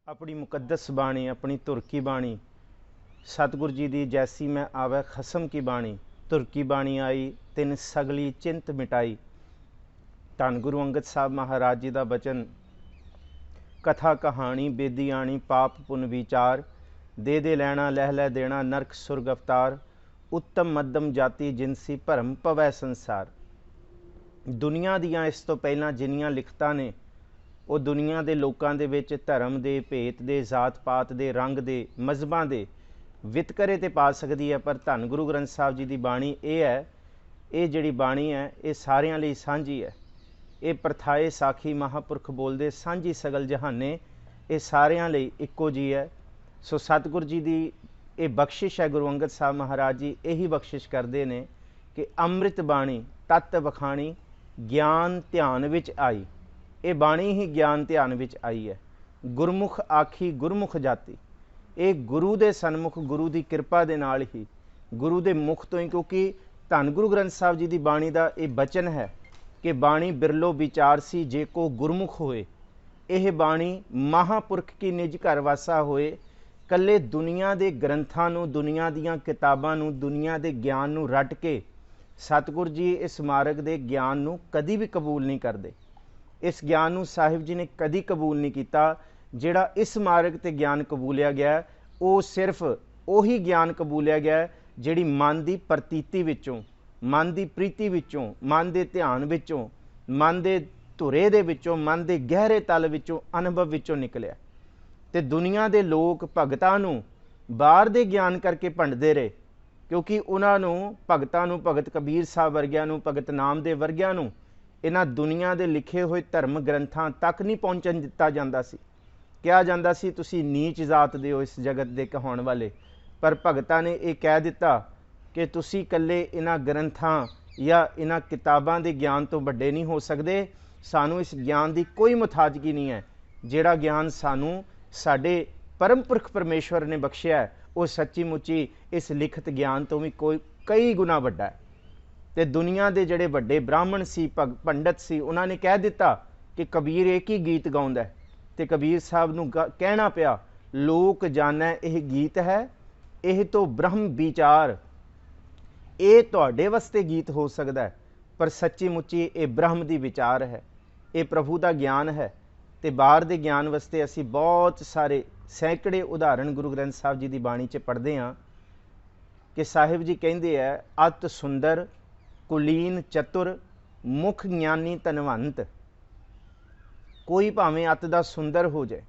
अपनी मुकद्दस बाणी अपनी धुर की बाणी सतगुर जी दी जैसी मैं आवे खसम की बाणी धुर की बाणी आई तिन सगली चिंत मिटाई। धन गुरु अंगद साहब महाराज जी का बचन कथा कहानी बेदी आनी पाप पुन विचार दे लैना लह लै देना नरक सुरग अवतार उत्तम मध्यम जाति जिनसी भरम पवै संसार। दुनिया दियां इस तो पहलां जिन्नियां लिखतां ने वो दुनिया के लोगों के विच धर्म के भेत के जात पात के रंग के मजहबों के वितकरे ते पा सकती है, पर धन गुरु ग्रंथ साहब जी की बाणी ये है, ये जिहड़ी बाणी है ये सारियां लई सांझी है। ये प्रथाए साखी महापुरख बोलते सांझी सगल जहाने, ये सारियां लई इक्को जी है। सो सतगुर जी की ये बख्शिश है। गुरु अंगद साहब महाराज जी यही बख्शिश करते हैं कि अमृत बाणी तत्त वखाणी ज्ञान ध्यान विच आई। ये बाणी ही ज्ञान ध्यान विच आई है। गुरमुख आखी गुरमुख जाति, ये गुरु के सन्मुख गुरु की कृपा के नाल ही गुरु के मुख तो ही, क्योंकि धन गुरु ग्रंथ साहब जी की बाणी का ये बचन है कि बाणी बिरलो विचार सी जे को गुरमुख होए। यह बाणी महापुरख की निज घर वासा होए। कल्ले दुनिया के ग्रंथां नूं, दुनिया दीयां किताबां नूं, दुनिया के ज्ञान नूं रट के सतगुर जी इस मार्ग के ज्ञान नूं कदी भी कबूल नहीं करते। इस ज्ञान नूं साहिब जी ने कदी कबूल नहीं किया। जिहड़ा इस मार्ग ते ज्ञान कबूलिया गया वो सिर्फ उही ज्ञान कबूलिया गया जिहड़ी मन की प्रतीति विचों, मन की प्रीति विचों, मन के ध्यान विचों, मन के धुरे दे विचों, मन के गहरे तल विचों, अनुभव विचों निकलिया। ते दुनिया के लोग भगतां नूं बाहर दे ज्ञान करके भंडदे रहे, क्योंकि उन्होंने भगतां नूं, भगत कबीर साहब वर्गियां नूं, भगत नामदेव वर्गियां नूं इन्हां दुनिया के लिखे हुए धर्म ग्रंथां तक नहीं पहुँचन दिता जांदा सी। कहा जांदा सी तुसीं नीच जात दे हो इस जगत दे कहाउण वाले, पर भगतां ने यह कह दिता कि तुसीं कल्ले इन्हां ग्रंथां या इन्हां किताबां दे ज्ञान तो वड्डे नहीं हो सकदे। सानू इस ज्ञान की कोई मुताजगी नहीं है। जिहड़ा ज्ञान सानू साडे परम पुरख परमेश्वर ने बख्शिया है वो सच्ची मुच्ची इस लिखित ज्ञान तो भी कोई कई गुना वड्डा है। ते दुनिया के जिहड़े वड्डे ब्राह्मण सी, पंडित सी, उन्होंने कह दिता कि कबीर एक ही गीत गाउंदा है। ते कबीर साहब नूं कहना पिया लोक जानै यह गीत है, यह तो ब्रह्म विचार, ये तुहाडे वास्ते गीत हो सकता है, पर सच्ची मुच्ची ये ब्रह्म दी विचार है, ये प्रभु का ज्ञान है। तो बाहर के ज्ञान वास्ते असी बहुत सारे सैकड़े उदाहरण गुरु ग्रंथ साहब जी की बाणी च पढ़ते हैं कि साहिब जी कहते हैं अत सुंदर कुलीन चतुर मुख ज्ञानी धनवंत। कोई भावें अत दा सुंदर हो जाए,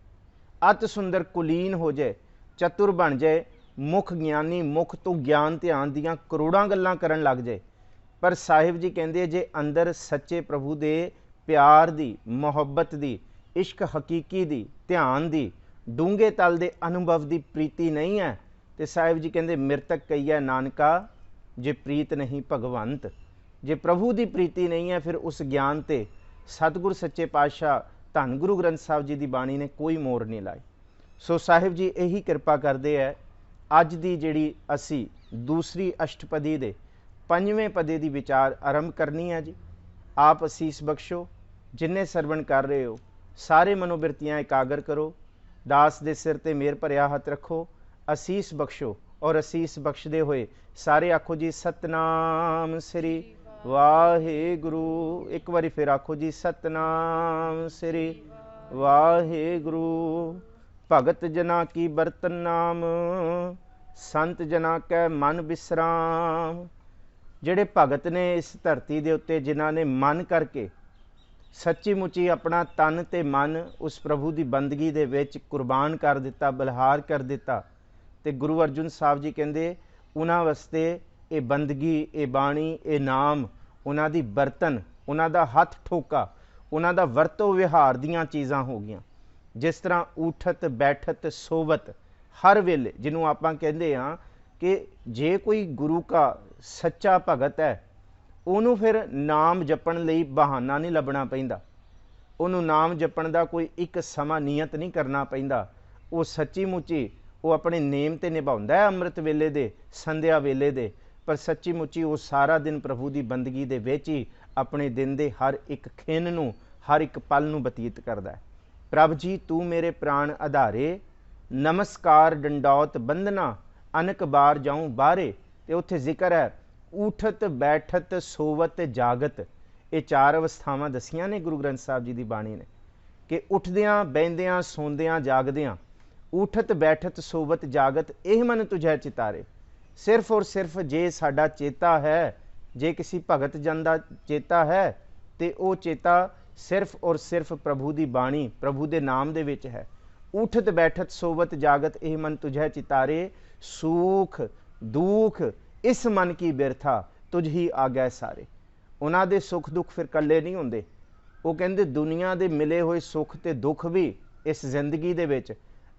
अत सुंदर कुलीन हो जाए, चतुर बन जाए, मुख ज्ञानी, मुख तो ज्ञान ध्यान दियां करोड़ां गल्लां करन लग जाए, पर साहिब जी कहते जे अंदर सच्चे प्रभु दे प्यार दी, मुहब्बत दी, इश्क हकीकी दी, ध्यान दी, डूंगे तल दे अनुभव दी प्रीति नहीं है, तो साहिब जी कहते मृतक कहिए नानका जे प्रीत नहीं भगवंत। जे प्रभु की प्रीति नहीं है फिर उस ज्ञान ते सतगुर सच्चे पातशाह धन गुरु ग्रंथ साहब जी की बाणी ने कोई मोर नहीं लाई। सो साहिब जी यही कृपा करते हैं। अज की जिहड़ी असी दूसरी अष्टपदी दे पंजवें पदे की विचार आरंभ करनी है जी। आप असीस बख्शो, जिन्ने सरवण कर रहे हो सारे मनोबिरतियाँ एकागर करो, दास दे सिर ते मेर भरिया हथ रखो, असीस बख्शो और असीस बख्शदे हुए सारे आखो जी सतनाम श्री वाहिगुरु। एक बारी फिर आखो जी सतनाम श्री वाहिगुरु। भगत जना की बरतन नाम, संत जना कै मन विश्राम। जिहड़े भगत ने इस धरती के उत्ते जिन्हां ने मन करके सच्ची मुच्ची अपना तन ते मन उस प्रभु की बंदगी दे विच कुर्बान कर दिता, बलिहार कर दिता, ते गुरु अर्जुन साहब जी कहते उन्हां वास्ते ये बंदगी, ये बाणी, ये नाम उन्हां दी बरतन, उन्हां दा हथ ठोका, उन्हां दा वरतो विहार दियां चीज़ां हो गईयां। जिस तरह उठत बैठत सोवत हर वेले, जिन्हों आपां कहते हाँ कि जे कोई गुरु का सच्चा भगत है उन्होंने फिर नाम जपण लई बहाना नहीं लभना पैंदा, उन्होंने नाम जपण का कोई एक समा नियत नहीं करना पैंदा। वो सच्ची मुच्ची वो अपने नेम ते निभाउंदा है अमृत वेले दे, संध्या वेले दे, पर सच्ची मुच्ची वो सारा दिन प्रभु की बंदगी दे विच ही अपने दिन दे हर एक खिन नूं, हर एक पल नूं बतीत करदा है। प्रभ जी तू मेरे प्राण आधारे, नमस्कार डंडौत बंदना, अनक बार जाऊं बाहरे। ते उत्थे जिक्र है उठत बैठत सोवत जागत। ये चार अवस्थावां दसियां ने गुरु ग्रंथ साहब जी की बाणी ने कि उठदियां बहिंदियां सोंदियां जागदियां, उठत बैठत सोवत जागत एह मन तुझै चितारे। सिर्फ और सिर्फ जे साडा चेता है, जे किसी भगत जन का चेता है तो वो चेता सिर्फ और सिर्फ प्रभु की बाणी प्रभु के नाम दे विच है। उठत बैठत सोवत जागत एह मन तुझै चितारे, सुख दुख इस मन की बिरथा तुझ ही आ गए सारे। उन्हां दे सुख दुख फिर कल्ले नहीं हुंदे। वो कहंदे दुनिया दे मिले हुए सुख ते दुख भी इस जिंदगी दे विच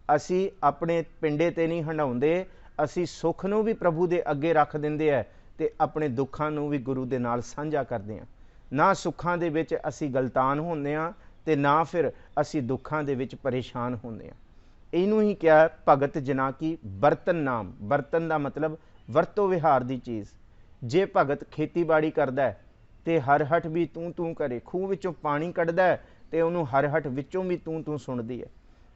असी अपने पिंडे ते नहीं हंडाउंदे, असी सुख नूं भी प्रभु दे अगे रख दिंदे है ते अपने दुखां नूं भी गुरु दे नाल साझा करदे हां। ना सुखां दे विच असी गलतान होंदे हां ते ना फिर असी दुखां दे विच परेशान होंदे हां। इनू ही क्या है भगत जना की बर्तन नाम। बर्तन का मतलब वरतो विहार की चीज़। जे भगत खेतीबाड़ी करता है तो हर हट भी तू तू करे, खूह विचों पानी कढ़दा है तो उन्होंने हर हट विचों भी तू तू सुनती है।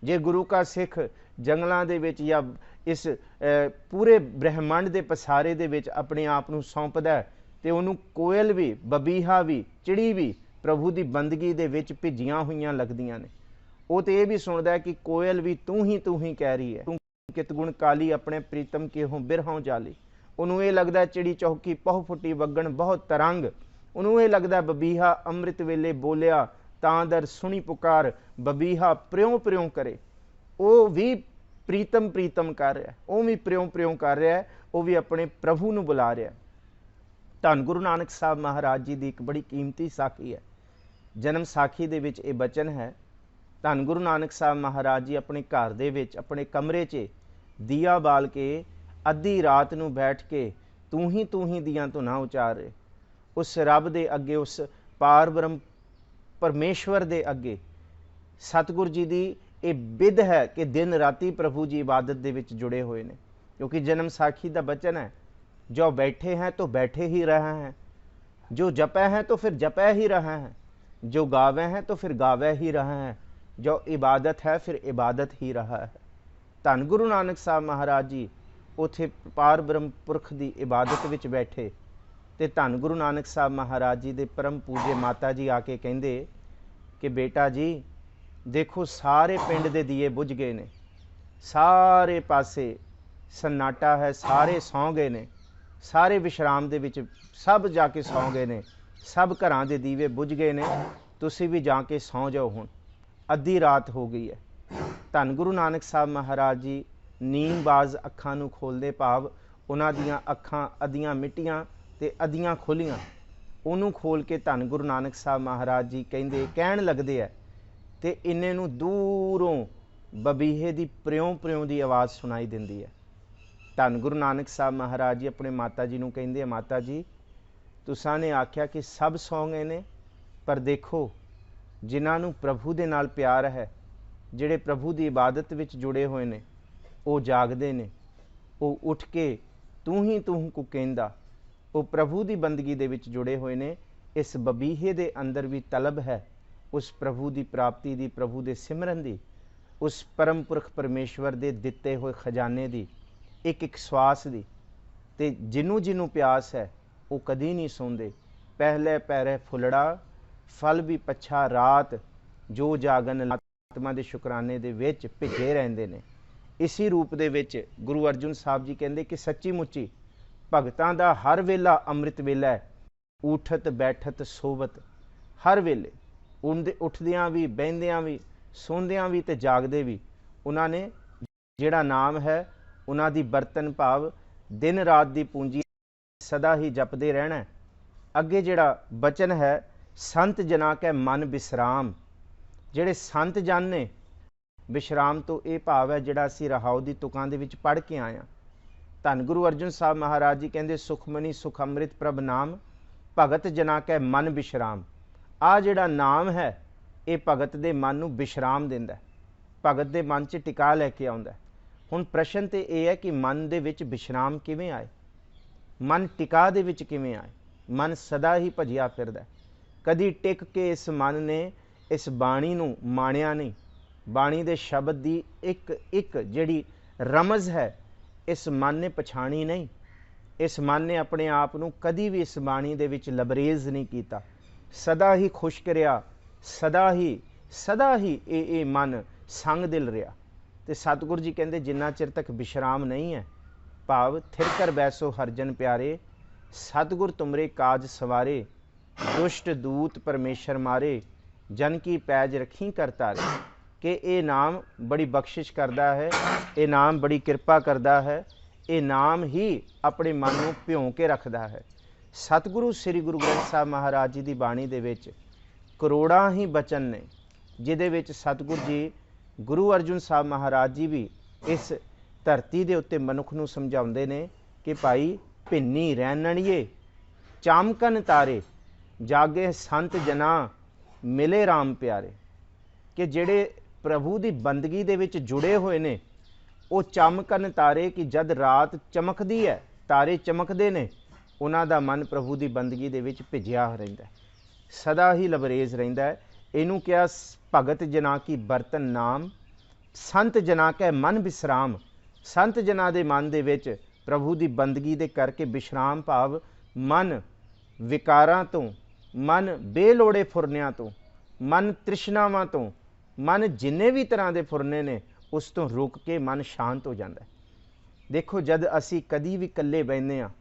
जे गुरु का सिख जंगलों के विच या इस पूरे ब्रह्मंड के पसारे दे विच अपने आप को सौंपदा है तो उन्होंने कोयल भी बबीहा भी चिड़ी भी प्रभु की बंदगी दे विच भिजियां हुई लगदियां ने। वो तो यह भी सुनता है कि कोयल भी तू ही कह रही है, तू कित गुण काली अपने प्रीतम के हों बिरहों जाली। उन्होंने ये लगता है चिड़ी चौकी पह फुटी वगण बहुत तरंग। उन्होंने ये लगता है बबीहा अमृत वेले बोलिया तां दर सुनी पुकार, बबीहा प्रियों प्रियों करे। वो भी प्रीतम प्रीतम कर रहा है, वो भी प्रियों प्रियों कर रहा है, वो भी अपने प्रभु नूं बुला रहा है। धन गुरु नानक साहब महाराज जी की एक बड़ी कीमती साखी है। जन्म साखी दे विच ये बचन है, धन गुरु नानक साहब महाराज जी अपने घर दे विच अपने कमरे च दिया बाल के अद्धी रात नूं बैठ के तू ही दियां धुनां उचार रहे। उस रब दे अगे, उस पार ब्रह्म परमेश्वर दे अगे सतगुर जी की ये विध है कि दिन राती प्रभु जी इबादत दे विच जुड़े हुए हैं। क्योंकि जन्म साखी का बचन है, जो बैठे हैं तो बैठे ही रहे हैं, जो जपे हैं तो फिर जपे ही रहे हैं, जो गावे हैं तो फिर गावे ही रहे हैं, जो इबादत है फिर इबादत ही रहा है। धन गुरु नानक साहब महाराज जी उथे पार ब्रह्म पुरख की इबादत विच बैठे तो धन गुरु नानक साहब महाराज जी के परम पूजे माता जी आके कहिंदे कि बेटा जी देखो सारे पिंड दे दिए बुझ गए ने, सारे पासे सन्नाटा है, सारे सौ गए ने, सारे विश्राम दे विच सब जाके सौ गए ने, सब घरां दे दीवे बुझ गए ने, तुसी भी जाके सौ जाओ, हुण अद्धी रात हो गई है। धन गुरु नानक साहब महाराज जी नीमबाज अखां नूं खोलदे, भाव उन्हां दीयां अखां अद्धियां मिट्टियां ते अद्धियां खुलियां, उन्होंने खोल के धन गुरु नानक साहब महाराज जी कहन लगते है तो इन्ने नूं दूरों बबीहे की प्रियों प्रियों की आवाज़ सुनाई देंदी है। धन गुरु नानक साहब महाराज जी अपने माता जी नूं कहिंदे, माता जी तुसां ने आख्या कि सब सौ गए ने, पर देखो जिन्हां नूं प्रभु दे नाल प्यार है, जिहड़े प्रभु की इबादत विच जुड़े हुए ने, वो जागदे ने, वो उठ के तू को कहंदा, वो प्रभु की बंदगी दे विच जुड़े हुए ने। इस बबीहे दे अंदर भी तलब है उस प्रभु की प्राप्ति की, प्रभु के सिमरन की, उस परम पुरख परमेश्वर के दिते हुए खजाने की, एक एक श्वास की। ते जिन्हों जिन्हों प्यास है वो कदी नहीं सौंदे। पहले पैरे फुलड़ा फल भी पछा रात, जो जागन आत्मा के शुकराने दे विच भिजे रहंदे ने। इसी रूप दे विच गुरु अर्जुन साहब जी कहंदे कि सच्ची मुच्ची भगतां दा हर वेला अमृत वेला है, उठत बैठत सोवत हर वेले, उठदियां भी बहिंदियां भी सोंदियां भी ते जागदे भी उन्होंने जिहड़ा नाम है उन्हां दी बर्तन भाव दिन रात दी पूंजी सदा ही जपदे रहना है। अगे जिहड़ा बचन है संत जना कै मन विश्राम, जिहड़े संत जन ने विश्राम तो यह भाव है जिहड़ा असीं रहाओ दी तुकां दे विच पढ़ के आए। धन गुरु अर्जुन साहब महाराज जी कहते सुखमनी सुख अमृत प्रभ नाम, भगत जना कै मन विश्राम। आ जिहड़ा नाम है ये भगत दे मन नूं विश्राम दिंदा है, भगत दे मन च टिका लैके आउंदा है। हुण प्रश्न तो यह है कि मन दे विच विश्राम किवें आए, मन टिका दे विच किवें आए। मन सदा ही भजिया फिरदा है, कदी टिक के इस मन ने इस बाणी नूं माणिया नहीं, बाणी दे शब्द दी एक एक जिहड़ी रमज है इस मन ने पछाणी नहीं। इस मन ने अपने आप नूं कदी भी इस बाणी दे विच लबरेज नहीं कीता, सदा ही खुश्क रहा, सदा ही ये मन संग दिल रहा। तो सतगुरु जी कहते जिन्ना चिर तक विश्राम नहीं है, भाव थिर कर बैसो हरजन प्यारे, सतगुर तुमरे काज सवारे, दुष्ट दूत परमेश्वर मारे, जन की पैज रखी कर तारे। कि ये नाम बड़ी बख्शिश करता है, ये नाम बड़ी कृपा करता है, ये नाम ही अपने मन को भ्यों के रखता है। सतगुरु श्री गुरु ग्रंथ साहब महाराज जी की बाणी दे विच करोड़ां ही बचन ने, जिहदे विच सतगुरु जी गुरु अर्जुन साहब महाराज जी भी इस धरती के उत्ते मनुख नूं समझाउंदे ने कि भाई भिन्नी रैणणीए चामकन तारे, जागे संत जना मिले राम प्यारे। कि जिहड़े प्रभु की बंदगी दे विच जुड़े हुए ने वो चमकन तारे, कि जद रात चमकदी है तारे चमकते ने, उन्हां दा मन प्रभु की बंदगी दे विच भिजिया रहिंदा है, सदा ही लबरेज रहिंदा है। इनू क्या भगत जना की बरतन नाम, संत जना कै मन विश्राम। संत जना दे मन दे विच प्रभु की बंदगी दे करके विश्राम, भाव मन विकारां तो, मन बेलोड़े फुरनियां तो, मन तृष्णावां तो, मन जिन्ने भी तरह के फुरने ने उस तो रुक के मन शांत हो जाता है। देखो जद असी कदी भी कल्ले बहने हाँ,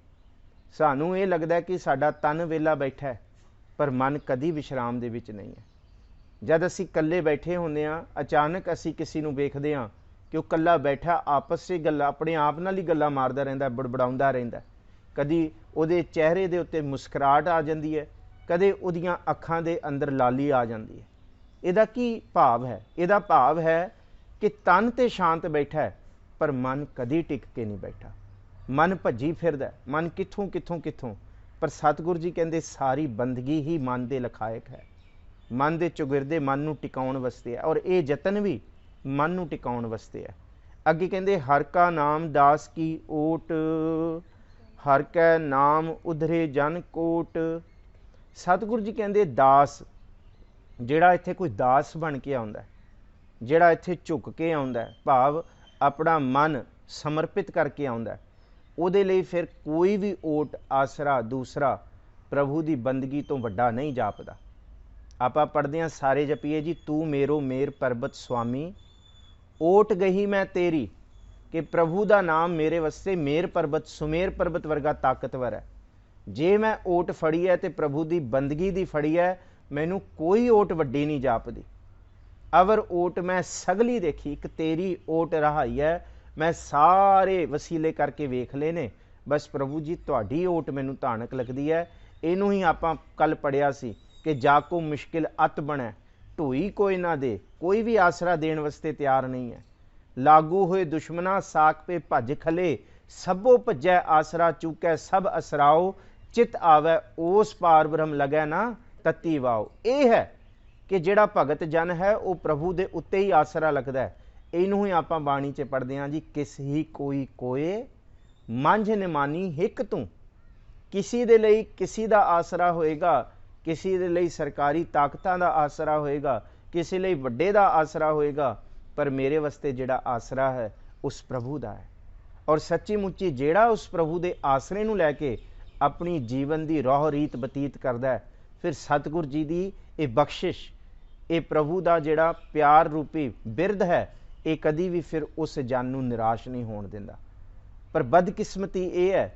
सानू ये लगता है कि साडा तन वेला बैठा है, पर मन कदी विश्राम दे विच नहीं है। जद असी कल्ले बैठे होंदे हाँ, अचानक असी किसी नूं वेखदे हाँ कि वह कल्ला बैठा आपस से गल्लां अपने आप नाल ही गल्लां मारदा रहिंदा, बड़बड़ाउंदा रहिंदा। कदी उहदे चेहरे दे उत्ते मुस्कुराहट आ जांदी है, कदे उहदियां अखां दे अंदर लाली आ जांदी है। इहदा की भाव है? इहदा भाव है कि तन ते शांत बैठा है, पर मन कदी टिक के नहीं बैठा। मन भजी फिरदा, मन कित्थों कित्थों कित्थों। पर सतगुरु जी कहंदे सारी बंदगी ही मन दे लखायक है, मन दे चौगिरदे मन नूं टिकाउण वास्ते है, और ये जतन भी मन नूं टिकाउण वास्ते है। अगे कहंदे हर का नाम दास की ओट, हर कै नाम उधरे जन कोट। सतगुरु जी कहंदे दास, जिहड़ा इत्थे कोई दास बन के आउंदा है, जिहड़ा इत्थे झुक के आउंदा है, भाव अपना मन समर्पित करके आउंदा है, उहदे लई फिर कोई भी ओट आसरा दूसरा प्रभु की बंदगी तो वड्डा नहीं जापदा। आपां पढ़दे हां सारे जपीए जी, तू मेरो मेर परबत स्वामी, ओट गही मैं तेरी। कि प्रभु का नाम मेरे वास्ते मेर परबत, सुमेर परबत वर्गा ताकतवर है। जे मैं ओट फड़ी है तो प्रभु की बंदगी की फड़ी है, मैनू कोई ओट वड्डी नहीं जापदी। अवर ओट मैं सगली देखी, एक तेरी ओट रहाई है, मैं सारे वसीले करके वेख ले ने, बस प्रभु जी तुहाडी ओट मैनू धानक लगदी है। इनू ही आपां कल पढ़िया सी कि जाको मुश्किल अत बने, ढोई कोई ना दे, कोई भी आसरा देण वास्ते तैयार नहीं है। लागू हुए दुश्मना साक पे भज खले, सबो भजै आसरा चूकै सब असराओ, चित आवे ओस पार ब्रह्म लगै ना तत्ती वाओ। यह है कि जिहड़ा भगत जन है वो प्रभु दे उत्ते ही आसरा लगता है। इनू ही आपां बाणी च पढ़दे हां जी, किस ही कोई कोए मंझ निमानी हिक तू। किसी दे लई किसी दा आसरा होएगा, किसी दे लई सरकारी ताकतां दा आसरा होएगा, किसी लई वड्डे दा आसरा होएगा, पर मेरे वास्ते जिहड़ा आसरा है उस प्रभु दा है। और सच्ची मुच्ची जिहड़ा उस प्रभु दे आसरे नूं लैके अपनी जीवन की रौह रीत बतीत करदा है, फिर सतगुर जी की ये बख्शिश, ये प्रभु का जिहड़ा प्यार रूपी बिरद है, ये कदी भी फिर उस जन नूं निराश नहीं होण दिंदा। पर बदकिस्मती ये है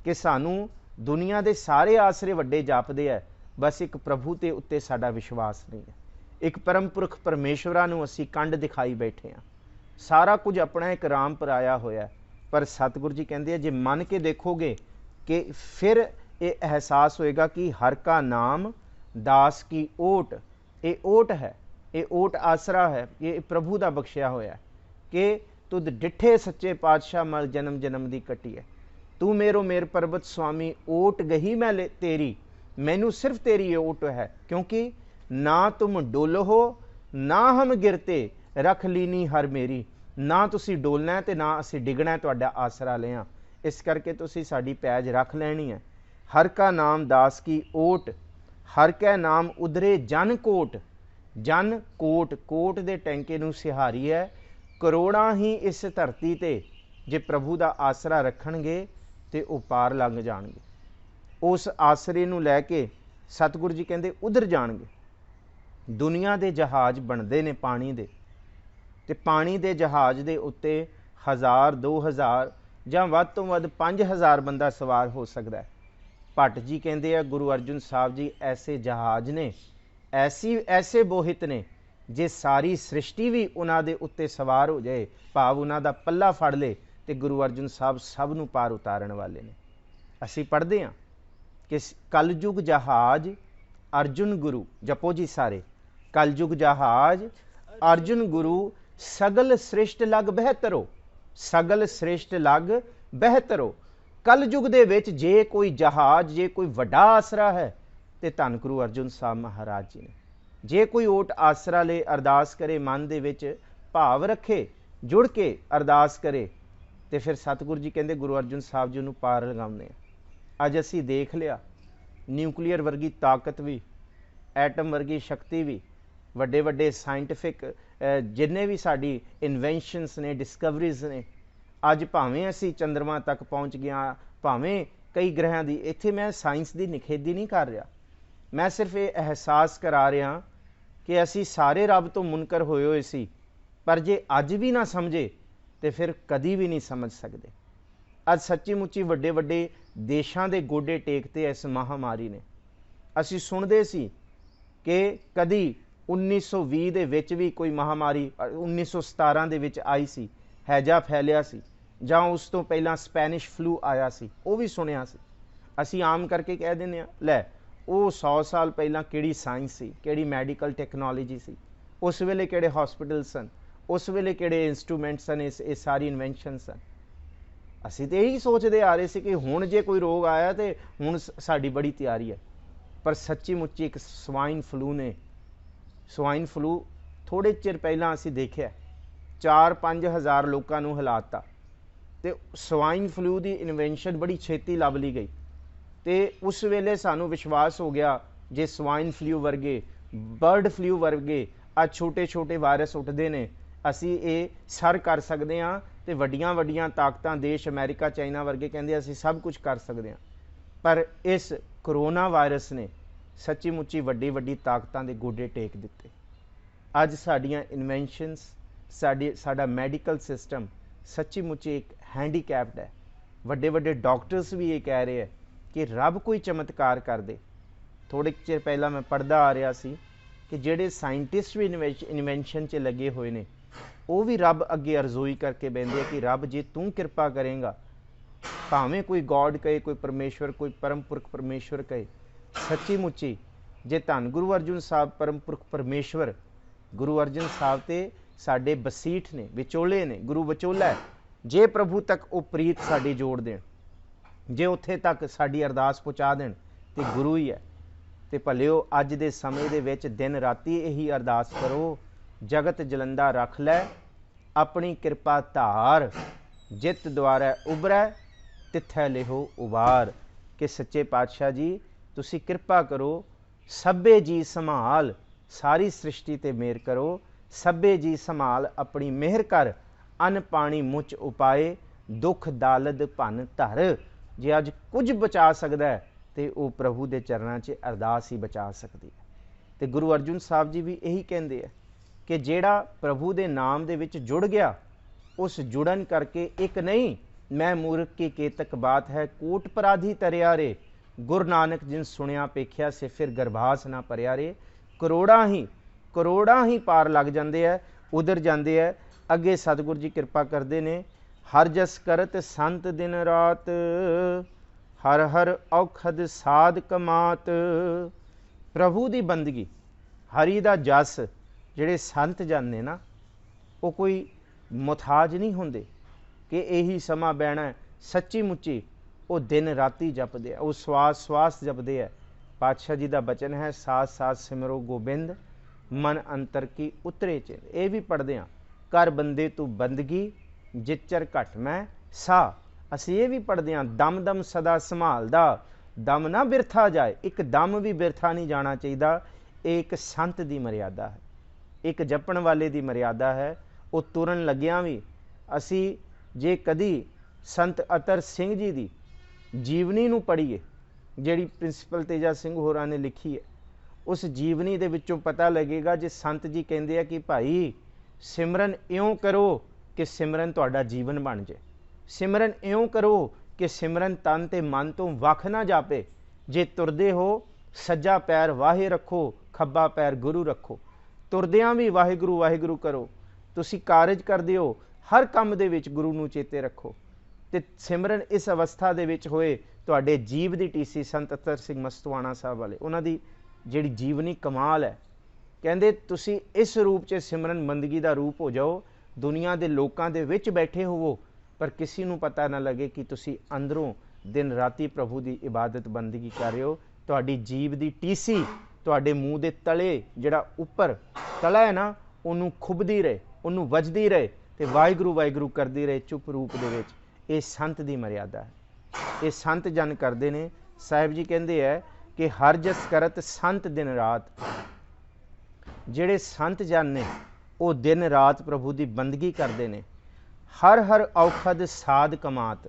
कि सानू दुनिया के सारे आसरे वड्डे जापदे है, बस एक प्रभु के उत्ते साडा विश्वास नहीं है। एक परम पुरख परमेश्वरा नूं असी कंड दिखाई बैठे हैं, सारा कुछ अपना एक राम पराया होया है। पर सतगुरु जी कहते हैं जे मन के देखोगे कि फिर ये एहसास होएगा कि हर का नाम दास की ओट, ये ओट है, ये ओट आसरा है, ये प्रभु का बख्शिया होया है। कि तुद डिठे सच्चे पातशाह मल जन्म जन्म दी कटी है, तू मेरो मेर परबत स्वामी, ओट गही मैं तेरी, मैनू सिर्फ तेरी ये ओट है। क्योंकि ना तुम डोलो हो ना हम गिरते, रख लीनी हर मेरी। ना तुसी डोलना है तो ना असी डिगना है, तुहाडा आसरा लिया, इस करके तुसी साडी पैज रख लैनी है। हर का नाम दास की ओट, हर कै नाम उधरे जन कोट, ਜਨ ਕੋਟ ਕੋਟ ਦੇ ਟੈਂਕੇ ਨੂੰ ਸਿਹਾਰੀ ਹੈ। ਕਰੋੜਾਂ ਹੀ ਇਸ ਧਰਤੀ ਤੇ ਜੇ ਪ੍ਰਭੂ ਦਾ ਆਸਰਾ ਰੱਖਣਗੇ ਤੇ ਉਹ ਪਾਰ ਲੰਘ ਜਾਣਗੇ। ਉਸ ਆਸਰੇ ਨੂੰ ਲੈ ਕੇ ਸਤਿਗੁਰੂ ਜੀ ਕਹਿੰਦੇ ਉਧਰ ਜਾਣਗੇ। ਦੁਨੀਆ ਦੇ ਜਹਾਜ਼ ਬਣਦੇ ਨੇ ਪਾਣੀ ਦੇ, ਤੇ ਪਾਣੀ ਦੇ ਜਹਾਜ਼ ਦੇ ਉੱਤੇ 1000 2000 ਜਾਂ ਵੱਧ ਤੋਂ ਵੱਧ 5000 ਬੰਦਾ ਸਵਾਰ ਹੋ ਸਕਦਾ ਹੈ। ਭੱਟ ਜੀ ਕਹਿੰਦੇ ਆ ਗੁਰੂ ਅਰਜਨ ਸਾਹਿਬ ਜੀ ਐਸੇ ਜਹਾਜ਼ ਨੇ, ਐਸੇ ਬੋਹਿਤ ਨੇ, ਜੇ ਸਾਰੀ ਸ੍ਰਿਸ਼ਟੀ ਵੀ ਉਹਨਾਂ ਦੇ ਉੱਤੇ ਸਵਾਰ ਹੋ ਜਾਏ, ਭਾਵ ਉਹਨਾਂ ਦਾ ਪੱਲਾ ਫੜ ਲੇ, ਤੇ ਗੁਰੂ ਅਰਜਨ ਸਾਹਿਬ ਸਭ ਨੂੰ ਪਾਰ ਉਤਾਰਨ ਵਾਲੇ ਨੇ। ਅਸੀਂ ਪੜ੍ਹਦੇ ਹਾਂ ਕਿ ਕਲਯੁਗ ਜਹਾਜ਼ ਅਰਜੁਨ ਗੁਰੂ, ਜਪੋ ਜੀ ਸਾਰੇ, ਕਲਯੁਗ ਜਹਾਜ਼ ਅਰਜੁਨ ਗੁਰੂ, ਸਗਲ ਸ੍ਰਿਸ਼ਟ ਲਗ ਬਿਹਤਰੋ, ਸਗਲ ਸ੍ਰਿਸ਼ਟ ਲਗ ਬਿਹਤਰੋ। ਕਲਯੁਗ ਦੇ ਵਿੱਚ ਜੇ ਕੋਈ ਜਹਾਜ਼, ਜੇ ਕੋਈ ਵੱਡਾ ਆਸਰਾ ਹੈ ਤੇ ਧੰਨ ਗੁਰੂ ਅਰਜਨ ਸਾਹਿਬ ਮਹਾਰਾਜ ਜੀ ਨੇ। ਜੇ ਕੋਈ ਓਟ ਆਸਰਾ ਲੈ, ਅਰਦਾਸ ਕਰੇ, ਮਨ ਦੇ ਵਿੱਚ ਭਾਵ ਰੱਖੇ, ਜੁੜ ਕੇ ਅਰਦਾਸ ਕਰੇ, ਤੇ ਫਿਰ ਸਤਿਗੁਰੂ ਜੀ ਕਹਿੰਦੇ ਗੁਰੂ ਅਰਜਨ ਸਾਹਿਬ ਜੀ ਨੂੰ ਪਾਰ ਲਗਾਉਂਦੇ ਆ। ਅੱਜ ਅਸੀਂ ਦੇਖ ਲਿਆ ਨਿਊਕਲੀਅਰ ਵਰਗੀ ਤਾਕਤ ਵੀ, ਐਟਮ ਵਰਗੀ ਸ਼ਕਤੀ ਵੀ, ਵੱਡੇ ਵੱਡੇ ਸਾਇੰਟੀਫਿਕ ਜਿੰਨੇ ਵੀ ਸਾਡੀ ਇਨਵੈਂਸ਼ਨਸ ਨੇ, ਡਿਸਕਵਰੀਜ਼ ਨੇ, ਅੱਜ ਭਾਵੇਂ ਅਸੀਂ ਚੰਦਰਮਾ ਤੱਕ ਪਹੁੰਚ ਗਿਆ, ਭਾਵੇਂ ਕਈ ਗ੍ਰਹਿਾਂ ਦੀ, ਇੱਥੇ ਮੈਂ ਸਾਇੰਸ ਦੀ ਨਿਖੇਧੀ ਨਹੀਂ ਕਰ ਰਿਹਾ, ਮੈਂ ਸਿਰਫ ਇਹ ਅਹਿਸਾਸ ਕਰਾ ਰਿਹਾ ਕਿ ਅਸੀਂ ਸਾਰੇ ਰੱਬ ਤੋਂ ਮੁਨਕਰ ਹੋਏ ਹੋਏ ਸੀ, ਪਰ ਜੇ ਅੱਜ ਵੀ ਨਾ ਸਮਝੇ ਤੇ ਫਿਰ ਕਦੀ ਵੀ ਨਹੀਂ ਸਮਝ ਸਕਦੇ। ਅੱਜ ਸੱਚੀ ਮੁੱਚੀ ਵੱਡੇ ਵੱਡੇ ਦੇਸ਼ਾਂ ਦੇ ਗੋਡੇ ਟੇਕਤੇ ਇਸ ਮਹਾਮਾਰੀ ਨੇ। ਅਸੀਂ ਸੁਣਦੇ ਸੀ ਕਿ ਕਦੀ 1920 ਦੇ ਵਿੱਚ ਵੀ ਕੋਈ ਮਹਾਮਾਰੀ 1917 ਦੇ ਵਿੱਚ ਆਈ ਸੀ, ਹੈਜਾ ਫੈਲਿਆ ਸੀ, ਜਾਂ ਉਸ ਤੋਂ ਪਹਿਲਾਂ ਸਪੈਨਿਸ਼ ਫਲੂ ਆਇਆ ਸੀ, ਉਹ ਵੀ ਸੁਣਿਆ ਸੀ। ਅਸੀਂ ਆਮ ਕਰਕੇ ਕਹਿ ਦਿੰਦੇ ਹਾਂ, ਲੈ ਉਹ 100 ਸਾਲ ਪਹਿਲਾਂ ਕਿਹੜੀ ਸਾਇੰਸ ਸੀ, ਕਿਹੜੀ ਮੈਡੀਕਲ ਟੈਕਨੋਲੋਜੀ ਸੀ, ਉਸ ਵੇਲੇ ਕਿਹੜੇ ਹਸਪੀਟਲ ਸਨ, ਉਸ ਵੇਲੇ ਕਿਹੜੇ ਇੰਸਟਰੂਮੈਂਟ ਸਨ, ਇਹ ਸਾਰੀ ਇਨਵੈਂਸ਼ਨ ਸਨ। ਅਸੀਂ ਤਾਂ ਇਹੀ ਸੋਚਦੇ ਆ ਰਹੇ ਸੀ ਕਿ ਹੁਣ ਜੇ ਕੋਈ ਰੋਗ ਆਇਆ ਤੇ ਹੁਣ ਸਾਡੀ ਬੜੀ ਤਿਆਰੀ ਹੈ। ਪਰ ਸੱਚੀ ਮੁੱਚੀ ਇੱਕ ਸਵਾਈਨ ਫਲੂ ਨੇ, ਸਵਾਈਨ ਫਲੂ ਥੋੜ੍ਹੇ ਚਿਰ ਪਹਿਲਾਂ ਅਸੀਂ ਦੇਖਿਆ 4-5 ਹਜ਼ਾਰ ਲੋਕਾਂ ਨੂੰ ਹਿਲਾਤਾ, ਤੇ ਸਵਾਈਨ ਫਲੂ ਦੀ ਇਨਵੈਂਸ਼ਨ ਬੜੀ ਛੇਤੀ ਲੱਭ ਲਈ ਗਈ। ਤੇ ਉਸ ਵੇਲੇ ਸਾਨੂੰ ਵਿਸ਼ਵਾਸ ਹੋ ਗਿਆ ਜੇ ਸਵਾਈਨ ਫਲੂ ਵਰਗੇ, ਬਰਡ ਫਲੂ ਵਰਗੇ ਆ ਛੋਟੇ ਛੋਟੇ ਵਾਇਰਸ ਉੱਠਦੇ ਨੇ, ਅਸੀਂ ਇਹ ਸਰ ਕਰ ਸਕਦੇ ਹਾਂ। ਤੇ ਵੱਡੀਆਂ ਵੱਡੀਆਂ ਤਾਕਤਾਂ ਦੇਸ਼ ਅਮਰੀਕਾ, ਚਾਈਨਾ ਵਰਗੇ ਕਹਿੰਦੇ ਅਸੀਂ ਸਭ ਕੁਝ ਕਰ ਸਕਦੇ ਹਾਂ। ਪਰ ਇਸ ਕਰੋਨਾ ਵਾਇਰਸ ਨੇ ਸੱਚੀ ਮੁੱਚੀ ਵੱਡੀ ਵੱਡੀ ਤਾਕਤਾਂ ਦੇ ਗੋਡੇ ਟੇਕ ਦਿੱਤੇ। ਅੱਜ ਸਾਡੀਆਂ ਇਨਵੈਂਸ਼ਨਸ, ਸਾਡਾ ਮੈਡੀਕਲ ਸਿਸਟਮ ਸੱਚੀ ਮੁੱਚੀ ਇੱਕ ਹੈਂਡੀਕੈਪਡ ਹੈ। ਵੱਡੇ ਵੱਡੇ ਡਾਕਟਰਸ ਵੀ ਇਹ ਕਹਿ ਰਹੇ ਹੈ ਕਿ ਰੱਬ ਕੋਈ ਚਮਤਕਾਰ ਕਰ ਦੇ। ਥੋੜ੍ਹੇ ਚਿਰ ਪਹਿਲਾਂ ਮੈਂ ਪੜ੍ਹਦਾ ਆ ਰਿਹਾ ਸੀ ਕਿ ਜਿਹੜੇ ਸਾਇੰਟਿਸਟ ਵੀ ਇਨਵੈਂਸ਼ਨ 'ਚ ਲੱਗੇ ਹੋਏ ਨੇ, ਉਹ ਵੀ ਰੱਬ ਅੱਗੇ ਅਰਜ਼ੋਈ ਕਰਕੇ ਬਹਿੰਦੇ ਕਿ ਰੱਬ ਜੇ ਤੂੰ ਕਿਰਪਾ ਕਰੇਂਗਾ, ਭਾਵੇਂ ਕੋਈ ਗੋਡ ਕਹੇ, ਕੋਈ ਪਰਮੇਸ਼ਵਰ, ਕੋਈ ਪਰਮ ਪੁਰਖ ਪਰਮੇਸ਼ਵਰ ਕਹੇ, ਸੱਚੀ ਮੁੱਚੀ ਜੇ ਧੰਨ ਗੁਰੂ ਅਰਜਨ ਸਾਹਿਬ ਪਰਮ ਪੁਰਖ ਪਰਮੇਸ਼ਵਰ, ਗੁਰੂ ਅਰਜਨ ਸਾਹਿਬ ਤੇ ਸਾਡੇ ਬਸੀਠ ਨੇ, ਵਿਚੋਲੇ ਨੇ, ਗੁਰੂ ਵਿਚੋਲਾ ਹੈ। ਜੇ ਪ੍ਰਭੂ ਤੱਕ ਉਹ ਪ੍ਰੀਤ ਸਾਡੀ ਜੋੜ ਦੇਣ, ਜੇ ਉੱਥੇ ਤੱਕ ਸਾਡੀ ਅਰਦਾਸ ਪਹੁੰਚਾ ਦੇਣ, ਤੇ ਗੁਰੂ ਹੀ ਹੈ। ਤੇ ਭਲਿਓ ਅੱਜ ਦੇ ਸਮੇਂ ਦੇ ਵਿੱਚ ਦਿਨ ਰਾਤੀ ਇਹੀ ਅਰਦਾਸ ਕਰੋ, ਜਗਤ ਜਲੰਦਾ ਰੱਖ ਲੈ, ਆਪਣੀ ਕਿਰਪਾ ਧਾਰ, ਜਿਤ ਦੁਆਰਾ ਉਭਰੈ ਤਿੱਥੈ ਲਿਹੋ ਉਬਾਰ। ਕਿ ਸੱਚੇ ਪਾਤਸ਼ਾਹ ਜੀ ਤੁਸੀਂ ਕਿਰਪਾ ਕਰੋ, ਸਭੇ ਜੀ ਸੰਭਾਲ, ਸਾਰੀ ਸ੍ਰਿਸ਼ਟੀ ਤੇ ਮਿਹਰ ਕਰੋ, ਸਭੇ ਜੀ ਸੰਭਾਲ ਆਪਣੀ ਮਿਹਰ ਕਰ, ਅੰਨ ਪਾਣੀ ਮੁੱਚ ਉਪਾਏ, ਦੁੱਖ ਦਾਲਦ ਭੰਨ ਧਰ। ਜੇ ਅੱਜ ਕੁਝ ਬਚਾ ਸਕਦਾ ਹੈ ਤੇ ਉਹ ਪ੍ਰਭੂ ਦੇ ਚਰਨਾਂ 'ਚ ਅਰਦਾਸ ਹੀ ਬਚਾ ਸਕਦੀ ਹੈ। ਤੇ ਗੁਰੂ ਅਰਜਨ ਸਾਹਿਬ ਜੀ ਵੀ ਇਹੀ ਕਹਿੰਦੇ ਆ ਕਿ ਜਿਹੜਾ ਪ੍ਰਭੂ ਦੇ ਨਾਮ ਦੇ ਵਿੱਚ ਜੁੜ ਗਿਆ, ਉਸ ਜੁੜਨ ਕਰਕੇ ਇੱਕ ਨਹੀਂ, ਮੈਂ ਮੂਰਖ ਕੀ ਕੇਤਕ ਬਾਤ ਹੈ, ਕੋਟ ਪਰਾਧੀ ਤਰਿਆ ਰੇ, ਗੁਰੂ ਨਾਨਕ ਜਿਨ ਸੁਣਿਆ ਪੇਖਿਆ ਸੇ ਫਿਰ ਗਰਭਾਸ ਨਾ ਭਰਿਆ ਰੇ। ਕਰੋੜਾਂ ਹੀ ਪਾਰ ਲੱਗ ਜਾਂਦੇ ਹੈ, ਉਧਰ ਜਾਂਦੇ ਹੈ। ਅੱਗੇ ਸਤਿਗੁਰੂ ਜੀ ਕਿਰਪਾ ਕਰਦੇ ਨੇ, ਹਰ ਜਸ ਕਰਤ ਸੰਤ ਦਿਨ ਰਾਤ, ਹਰ ਹਰ ਔਖਦ ਸਾਧ ਕਮਾਤ। ਪ੍ਰਭੂ ਦੀ ਬੰਦਗੀ, ਹਰੀ ਦਾ ਜਸ, ਜਿਹੜੇ ਸੰਤ ਜਾਂਦੇ ਨਾ, ਉਹ ਕੋਈ ਮੁਥਾਜ ਨਹੀਂ ਹੁੰਦੇ ਕਿ ਇਹੀ ਸਮਾਂ ਬਹਿਣਾ। ਸੱਚੀ ਮੁੱਚੀ ਉਹ ਦਿਨ ਰਾਤੀ ਜਪਦੇ ਆ, ਉਹ ਸਵਾਸ ਸਵਾਸ ਜਪਦੇ ਆ। ਪਾਤਸ਼ਾਹ ਜੀ ਦਾ ਬਚਨ ਹੈ, ਸਾਥ ਸਾਥ ਸਿਮਰੋ ਗੋਬਿੰਦ, ਮਨ ਅੰਤਰ ਕੀ ਉਤਰੇ ਚਿੰਦ। ਇਹ ਵੀ ਪੜ੍ਹਦੇ ਹਾਂ, ਕਰ ਬੰਦੇ ਤੂੰ ਬੰਦਗੀ, ਜਿਚਰ ਘਟ ਮੈਂ ਸਾਹ। ਅਸੀਂ ਇਹ ਵੀ ਪੜ੍ਹਦੇ ਹਾਂ, ਦਮ ਦਮ ਸਦਾ ਸੰਭਾਲਦਾ, ਦਮ ਨਾ ਬਿਰਥਾ ਜਾਏ। ਇੱਕ ਦਮ ਵੀ ਬਿਰਥਾ ਨਹੀਂ ਜਾਣਾ ਚਾਹੀਦਾ। ਇਹ ਇੱਕ ਸੰਤ ਦੀ ਮਰਿਆਦਾ ਹੈ। ਇੱਕ ਜਪਣ ਵਾਲੇ ਦੀ ਮਰਿਆਦਾ ਹੈ। ਉਹ ਤੁਰਨ ਲੱਗਿਆਂ ਵੀ ਅਸੀਂ ਜੇ ਕਦੀ ਸੰਤ ਅਤਰ ਸਿੰਘ ਜੀ ਦੀ ਜੀਵਨੀ ਨੂੰ ਪੜ੍ਹੀਏ, ਜਿਹੜੀ ਪ੍ਰਿੰਸੀਪਲ ਤੇਜਾ ਸਿੰਘ ਹੋਰਾਂ ਨੇ ਲਿਖੀ ਹੈ, ਉਸ ਜੀਵਨੀ ਦੇ ਵਿੱਚੋਂ ਪਤਾ ਲੱਗੇਗਾ ਜੇ ਸੰਤ ਜੀ ਕਹਿੰਦੇ ਆ ਕਿ ਭਾਈ ਸਿਮਰਨ ਇਉਂ ਕਰੋ ਕਿ ਸਿਮਰਨ ਤੁਹਾਡਾ ਜੀਵਨ ਬਣ ਜਾਏ, ਸਿਮਰਨ ਇਉਂ ਕਰੋ ਕਿ ਸਿਮਰਨ ਤਨ ਤੇ ਮਨ ਤੋਂ ਵੱਖ ਨਾ ਜਾਪੇ। ਜੇ ਤੁਰਦੇ ਹੋ ਸੱਜਾ ਪੈਰ ਵਾਹੇ ਰੱਖੋ, ਖੱਬਾ ਪੈਰ ਗੁਰੂ ਰੱਖੋ। ਤੁਰਦਿਆਂ ਵੀ ਵਾਹਿਗੁਰੂ ਵਾਹਿਗੁਰੂ ਕਰੋ। ਤੁਸੀਂ ਕਾਰਜ ਕਰਦੇ ਹੋ, ਹਰ ਕੰਮ ਦੇ ਵਿੱਚ ਗੁਰੂ ਨੂੰ ਚੇਤੇ ਰੱਖੋ। ਤੇ ਸਿਮਰਨ ਇਸ ਅਵਸਥਾ ਦੇ ਵਿੱਚ ਹੋਏ। ਤੁਹਾਡੇ ਜੀਵ ਦੀ ਟੀਸੀ ਸੰਤ ਅਤਰ ਸਿੰਘ ਮਸਤਵਾਣਾ ਸਾਹਿਬ ਵਾਲੇ, ਉਹਨਾਂ ਦੀ ਜਿਹੜੀ ਜੀਵਨੀ ਕਮਾਲ ਹੈ। ਕਹਿੰਦੇ ਤੁਸੀਂ ਇਸ ਰੂਪ 'ਚ ਸਿਮਰਨ ਬੰਦਗੀ ਦਾ ਰੂਪ ਹੋ ਜਾਓ, ਦੁਨੀਆ ਦੇ ਲੋਕਾਂ ਦੇ ਵਿੱਚ ਬੈਠੇ ਹੋਵੋ ਪਰ ਕਿਸੇ ਨੂੰ ਪਤਾ ਨਾ ਲੱਗੇ ਕਿ ਤੁਸੀਂ ਅੰਦਰੋਂ ਦਿਨ ਰਾਤੀ ਪ੍ਰਭੂ ਦੀ ਇਬਾਦਤ ਬੰਦਗੀ ਕਰ ਰਹੇ ਹੋ। ਤੁਹਾਡੀ ਜੀਵ ਦੀ ਟੀਸੀ ਤੁਹਾਡੇ ਮੂੰਹ ਦੇ ਤਲੇ, ਜਿਹੜਾ ਉੱਪਰ ਤਲਾ ਹੈ ਨਾ, ਉਹਨੂੰ ਖੁੱਬਦੀ ਰਹੇ, ਉਹਨੂੰ ਵੱਜਦੀ ਰਹੇ ਤੇ ਵਾਹਿਗੁਰੂ ਵਾਹਿਗੁਰੂ ਕਰਦੀ ਰਹੇ ਚੁੱਪ ਰੂਪ ਦੇ ਵਿੱਚ। ਇਹ ਸੰਤ ਦੀ ਮਰਿਆਦਾ ਹੈ, ਇਹ ਸੰਤ ਜਨ ਕਰਦੇ ਨੇ। ਸਾਹਿਬ ਜੀ ਕਹਿੰਦੇ ਹੈ ਕਿ ਹਰ ਜਸ ਕਰਤ ਸੰਤ ਦਿਨ ਰਾਤ। ਜਿਹੜੇ ਸੰਤ ਜਨ ਨੇ ਉਹ ਦਿਨ ਰਾਤ ਪ੍ਰਭੂ ਦੀ ਬੰਦਗੀ ਕਰਦੇ ਨੇ। ਹਰ ਹਰ ਔਖਦ ਸਾਧ ਕਮਾਤ।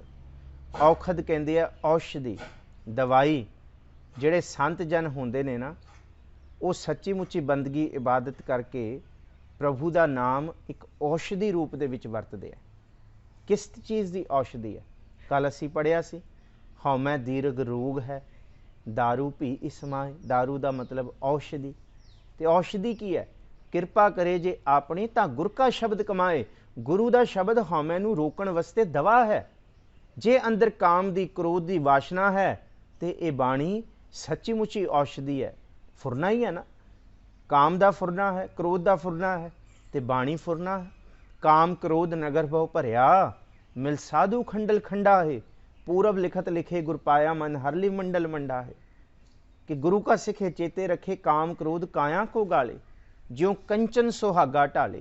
ਔਖਦ ਕਹਿੰਦੇ ਆ ਔਸ਼ਧੀ, ਦਵਾਈ। ਜਿਹੜੇ ਸੰਤ ਜਨ ਹੁੰਦੇ ਨੇ ਨਾ, ਉਹ ਸੱਚੀ ਮੁੱਚੀ ਬੰਦਗੀ ਇਬਾਦਤ ਕਰਕੇ ਪ੍ਰਭੂ ਦਾ ਨਾਮ ਇੱਕ ਔਸ਼ਧੀ ਰੂਪ ਦੇ ਵਿੱਚ ਵਰਤਦੇ ਆ। ਕਿਸ ਚੀਜ਼ ਦੀ ਔਸ਼ਧੀ ਹੈ? ਕੱਲ੍ਹ ਅਸੀਂ ਪੜ੍ਹਿਆ ਸੀ, ਹਉਮੈ ਦੀਰਘ ਰੋਗ ਹੈ, ਦਾਰੂ ਭੀ ਇਸਮਾਏ। ਦਾਰੂ ਦਾ ਮਤਲਬ ਔਸ਼ਧੀ। ਤੇ ਔਸ਼ਧੀ ਕੀ ਹੈ? ਕਿਰਪਾ ਕਰੇ ਜੇ ਆਪਣੀ ਤਾਂ ਗੁਰ ਕਾ ਸ਼ਬਦ ਕਮਾਏ। ਗੁਰੂ ਦਾ ਸ਼ਬਦ ਹਉਮੈ ਨੂੰ ਰੋਕਣ ਵਾਸਤੇ ਦਵਾ ਹੈ। ਜੇ ਅੰਦਰ ਕਾਮ ਦੀ, ਕ੍ਰੋਧ ਦੀ ਵਾਸ਼ਨਾ ਹੈ ਤੇ ਇਹ ਬਾਣੀ ਸੱਚੀ ਮੁੱਚੀ ਔਸ਼ਧੀ ਹੈ। ਫੁਰਨਾ ਹੀ ਹੈ ਨਾ, ਕਾਮ ਦਾ ਫੁਰਨਾ ਹੈ, ਕ੍ਰੋਧ ਦਾ ਫੁਰਨਾ ਹੈ ਤੇ ਬਾਣੀ ਫੁਰਨਾ ਹੈ। ਕਾਮ ਕ੍ਰੋਧ ਨਗਰ ਭਉ ਭਰਿਆ, ਮਿਲ ਸਾਧੂ ਖੰਡਲ ਖੰਡਾ ਹੈ। पूरब लिखत लिखे गुर पाया मन हरलि मंडल मंडा है। कि गुरु का सिखे चेते रखे, काम क्रोध काया को गाले, ज्यों कंचन सुहागा ढाले।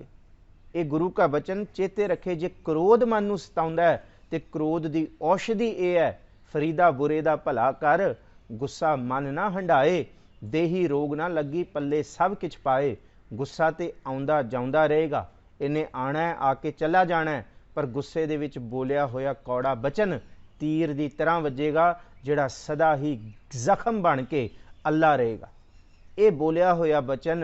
ये गुरु का बचन चेते रखे। जे क्रोध मन नूं सताउंदा है ते क्रोध दी औषधि ये है, फरीदा बुरे दा भला कर, गुस्सा मन ना हंडाए। देही रोग ना लगी, पल्ले सब किछ पाए। गुस्सा ते आउंदा जाउंदा रहेगा, इन्हें आना है आके चला जाना है, पर गुस्से दे विच बोलिया होया कौड़ा बचन तीर की तरह वजेगा, जिहड़ा सदा ही जख्म बन के अल्ला रहेगा। ये बोलिया होया बचन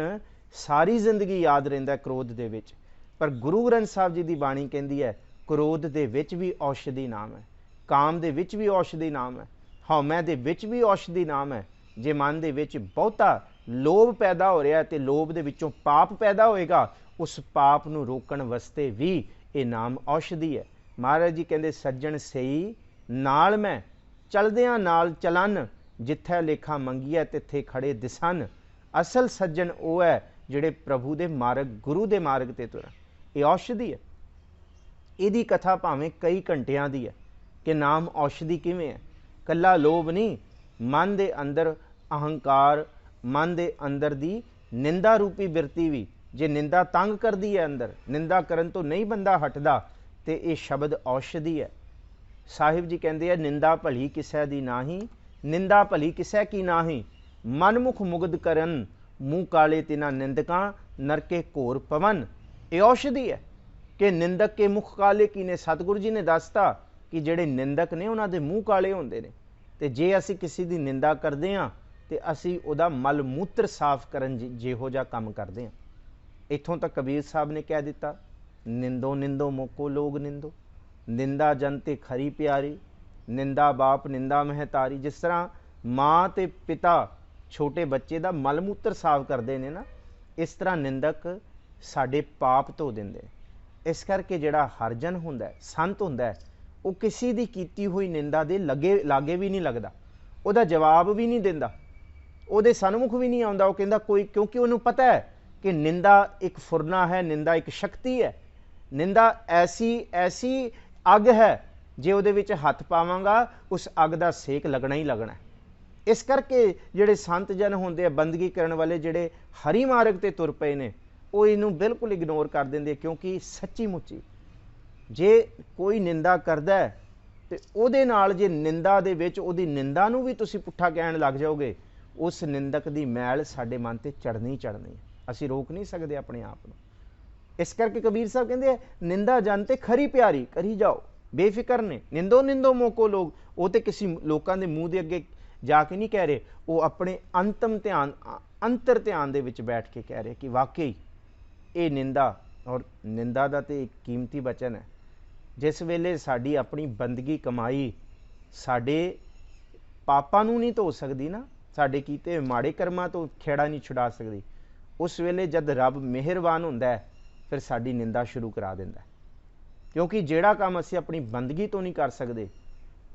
सारी जिंदगी याद रहिंदा क्रोध दे विच। पर गुरु ग्रंथ साहब जी की बाणी कहती है क्रोध दे विच भी औषधि नाम है, काम दे विच भी औषधि नाम है, हौमै दे विच भी औषधि नाम है। जे मन दे विच बहुता लोभ पैदा हो रहा है तो लोभ दे विचों पाप पैदा होएगा, उस पाप नूं रोकण वास्ते भी ये नाम औषधि है। महाराज जी कहते सज्जन सही नाल मैं चलदियां नाल चलन, जिथे लेखा मंगीए तिथे खड़े दिसन। असल सज्जन वो है जिहड़े प्रभु दे मार्ग, गुरु दे मार्ग ते तुरन। ये औषधि है। इहदी कथा भावें कई घंटियां दी है कि नाम औषधि किवें है। कल्ला लोभ नहीं, मन दे अंदर अहंकार, मन दे अंदर दी निंदा रूपी बिरती भी, जे निंदा तंग करदी है अंदर, निंदा करन तो नहीं बंदा हटदा, ते ये शब्द औषधि है। साहिब जी कहते हैं निंदा भली किसै दी नाही, निंदा भली किसै की नाही। मनमुख मुग्ध करन, मूँह काले तिना निंदकां, नरके घोर पवन। ये औषधि है कि निंदक के मुख काले की ने। सतगुरु जी ने दसता कि जिहड़े निंदक ने उन्हां दे मूँह काले हुंदे ने। ते जे असी किसी दी निंदा करदे हां ते असी उहदा मल मूत्र साफ करन जिहो जिहा काम करदे हां। इत्थों तक कबीर साहब ने कह दिता, निंदो निंदो मोको लोग निंदो, निंदा जन ते खरी प्यारी, निंदा बाप निंदा महतारी। जिस तरह माँ ते पिता छोटे बच्चे दा मल मूत्र साफ करते हैं ना, इस तरह निंदक साडे पाप धो देंदे। इस करके जिहड़ा हरजन हुंदा है, संत हुंदा है, वो किसी दी कीती हुई निंदा दे लागे भी नहीं लगदा, उहदा जवाब भी नहीं दिंदा, उहदे सन्मुख भी नहीं आउंदा। वो कहंदा कोई, क्योंकि उहनूं पता है कि निंदा एक फुरना है, निंदा एक शक्ति है। निंदा ऐसी ऐसी अग है, जे उहदे विच हथ पावांगा उस अग दा सेक लगना ही लगना। इस करके जिहड़े संत जन हुंदे, बंदगी करन वाले जिहड़े हरी मार्ग ते तुर पए ने, वो इनू बिल्कुल इग्नोर कर देंदे। क्योंकि सच्ची मुच्ची जे कोई निंदा करदा है ते उहदे नाल जे निंदा दे विच उहदी निंदा नूं भी तुसीं पुट्ठा कहण लग जाओगे, उस निंदक दी मैल साडे मन ते चढ़नी ही चढ़नी है। ਅਸੀਂ ਰੋਕ ਨਹੀਂ ਸਕਦੇ ਆਪਣੇ ਆਪ ਨੂੰ। ਇਸ ਕਰਕੇ ਕਬੀਰ ਸਾਹਿਬ ਕਹਿੰਦੇ ਆ, ਨਿੰਦਾ ਜਨ ਤੇ ਖਰੀ ਪਿਆਰੀ ਕਰੀ ਜਾਓ, ਬੇਫਿਕਰ ਨੇ। ਨਿੰਦੋ ਨਿੰਦੋ ਮੋਕੋ ਲੋਕ, ਉਹ ਤੇ ਕਿਸੇ ਲੋਕਾਂ ਦੇ ਮੂੰਹ ਦੇ ਅੱਗੇ ਜਾ ਕੇ ਨਹੀਂ ਕਹਿ ਰਹੇ, ਉਹ ਆਪਣੇ ਅੰਤਮ ਧਿਆਨ, ਅੰਤਰ ਧਿਆਨ ਦੇ ਵਿੱਚ ਬੈਠ ਕੇ ਕਹਿ ਰਹੇ ਕਿ ਵਾਕਈ ਇਹ ਨਿੰਦਾ, ਔਰ ਨਿੰਦਾ ਦਾ ਤੇ ਇੱਕ ਕੀਮਤੀ ਬਚਨ ਹੈ। ਜਿਸ ਵੇਲੇ ਸਾਡੀ ਆਪਣੀ ਬੰਦਗੀ ਕਮਾਈ ਸਾਡੇ ਪਾਪਾਂ ਨੂੰ ਨਹੀਂ ਧੋ ਸਕਦੀ ਨਾ, ਸਾਡੇ ਕੀਤੇ ਮਾੜੇ ਕਰਮਾਂ ਤੋਂ ਖੇੜਾ ਨਹੀਂ ਛੁਡਾ ਸਕਦੀ, ਉਸ ਵੇਲੇ ਜਦ ਰੱਬ ਮਿਹਰਬਾਨ ਹੁੰਦਾ ਹੈ ਫਿਰ ਸਾਡੀ ਨਿੰਦਾ ਸ਼ੁਰੂ ਕਰਾ ਦਿੰਦਾ। ਕਿਉਂਕਿ ਜਿਹੜਾ ਕੰਮ ਅਸੀਂ ਆਪਣੀ ਬੰਦਗੀ ਤੋਂ ਨਹੀਂ ਕਰ ਸਕਦੇ,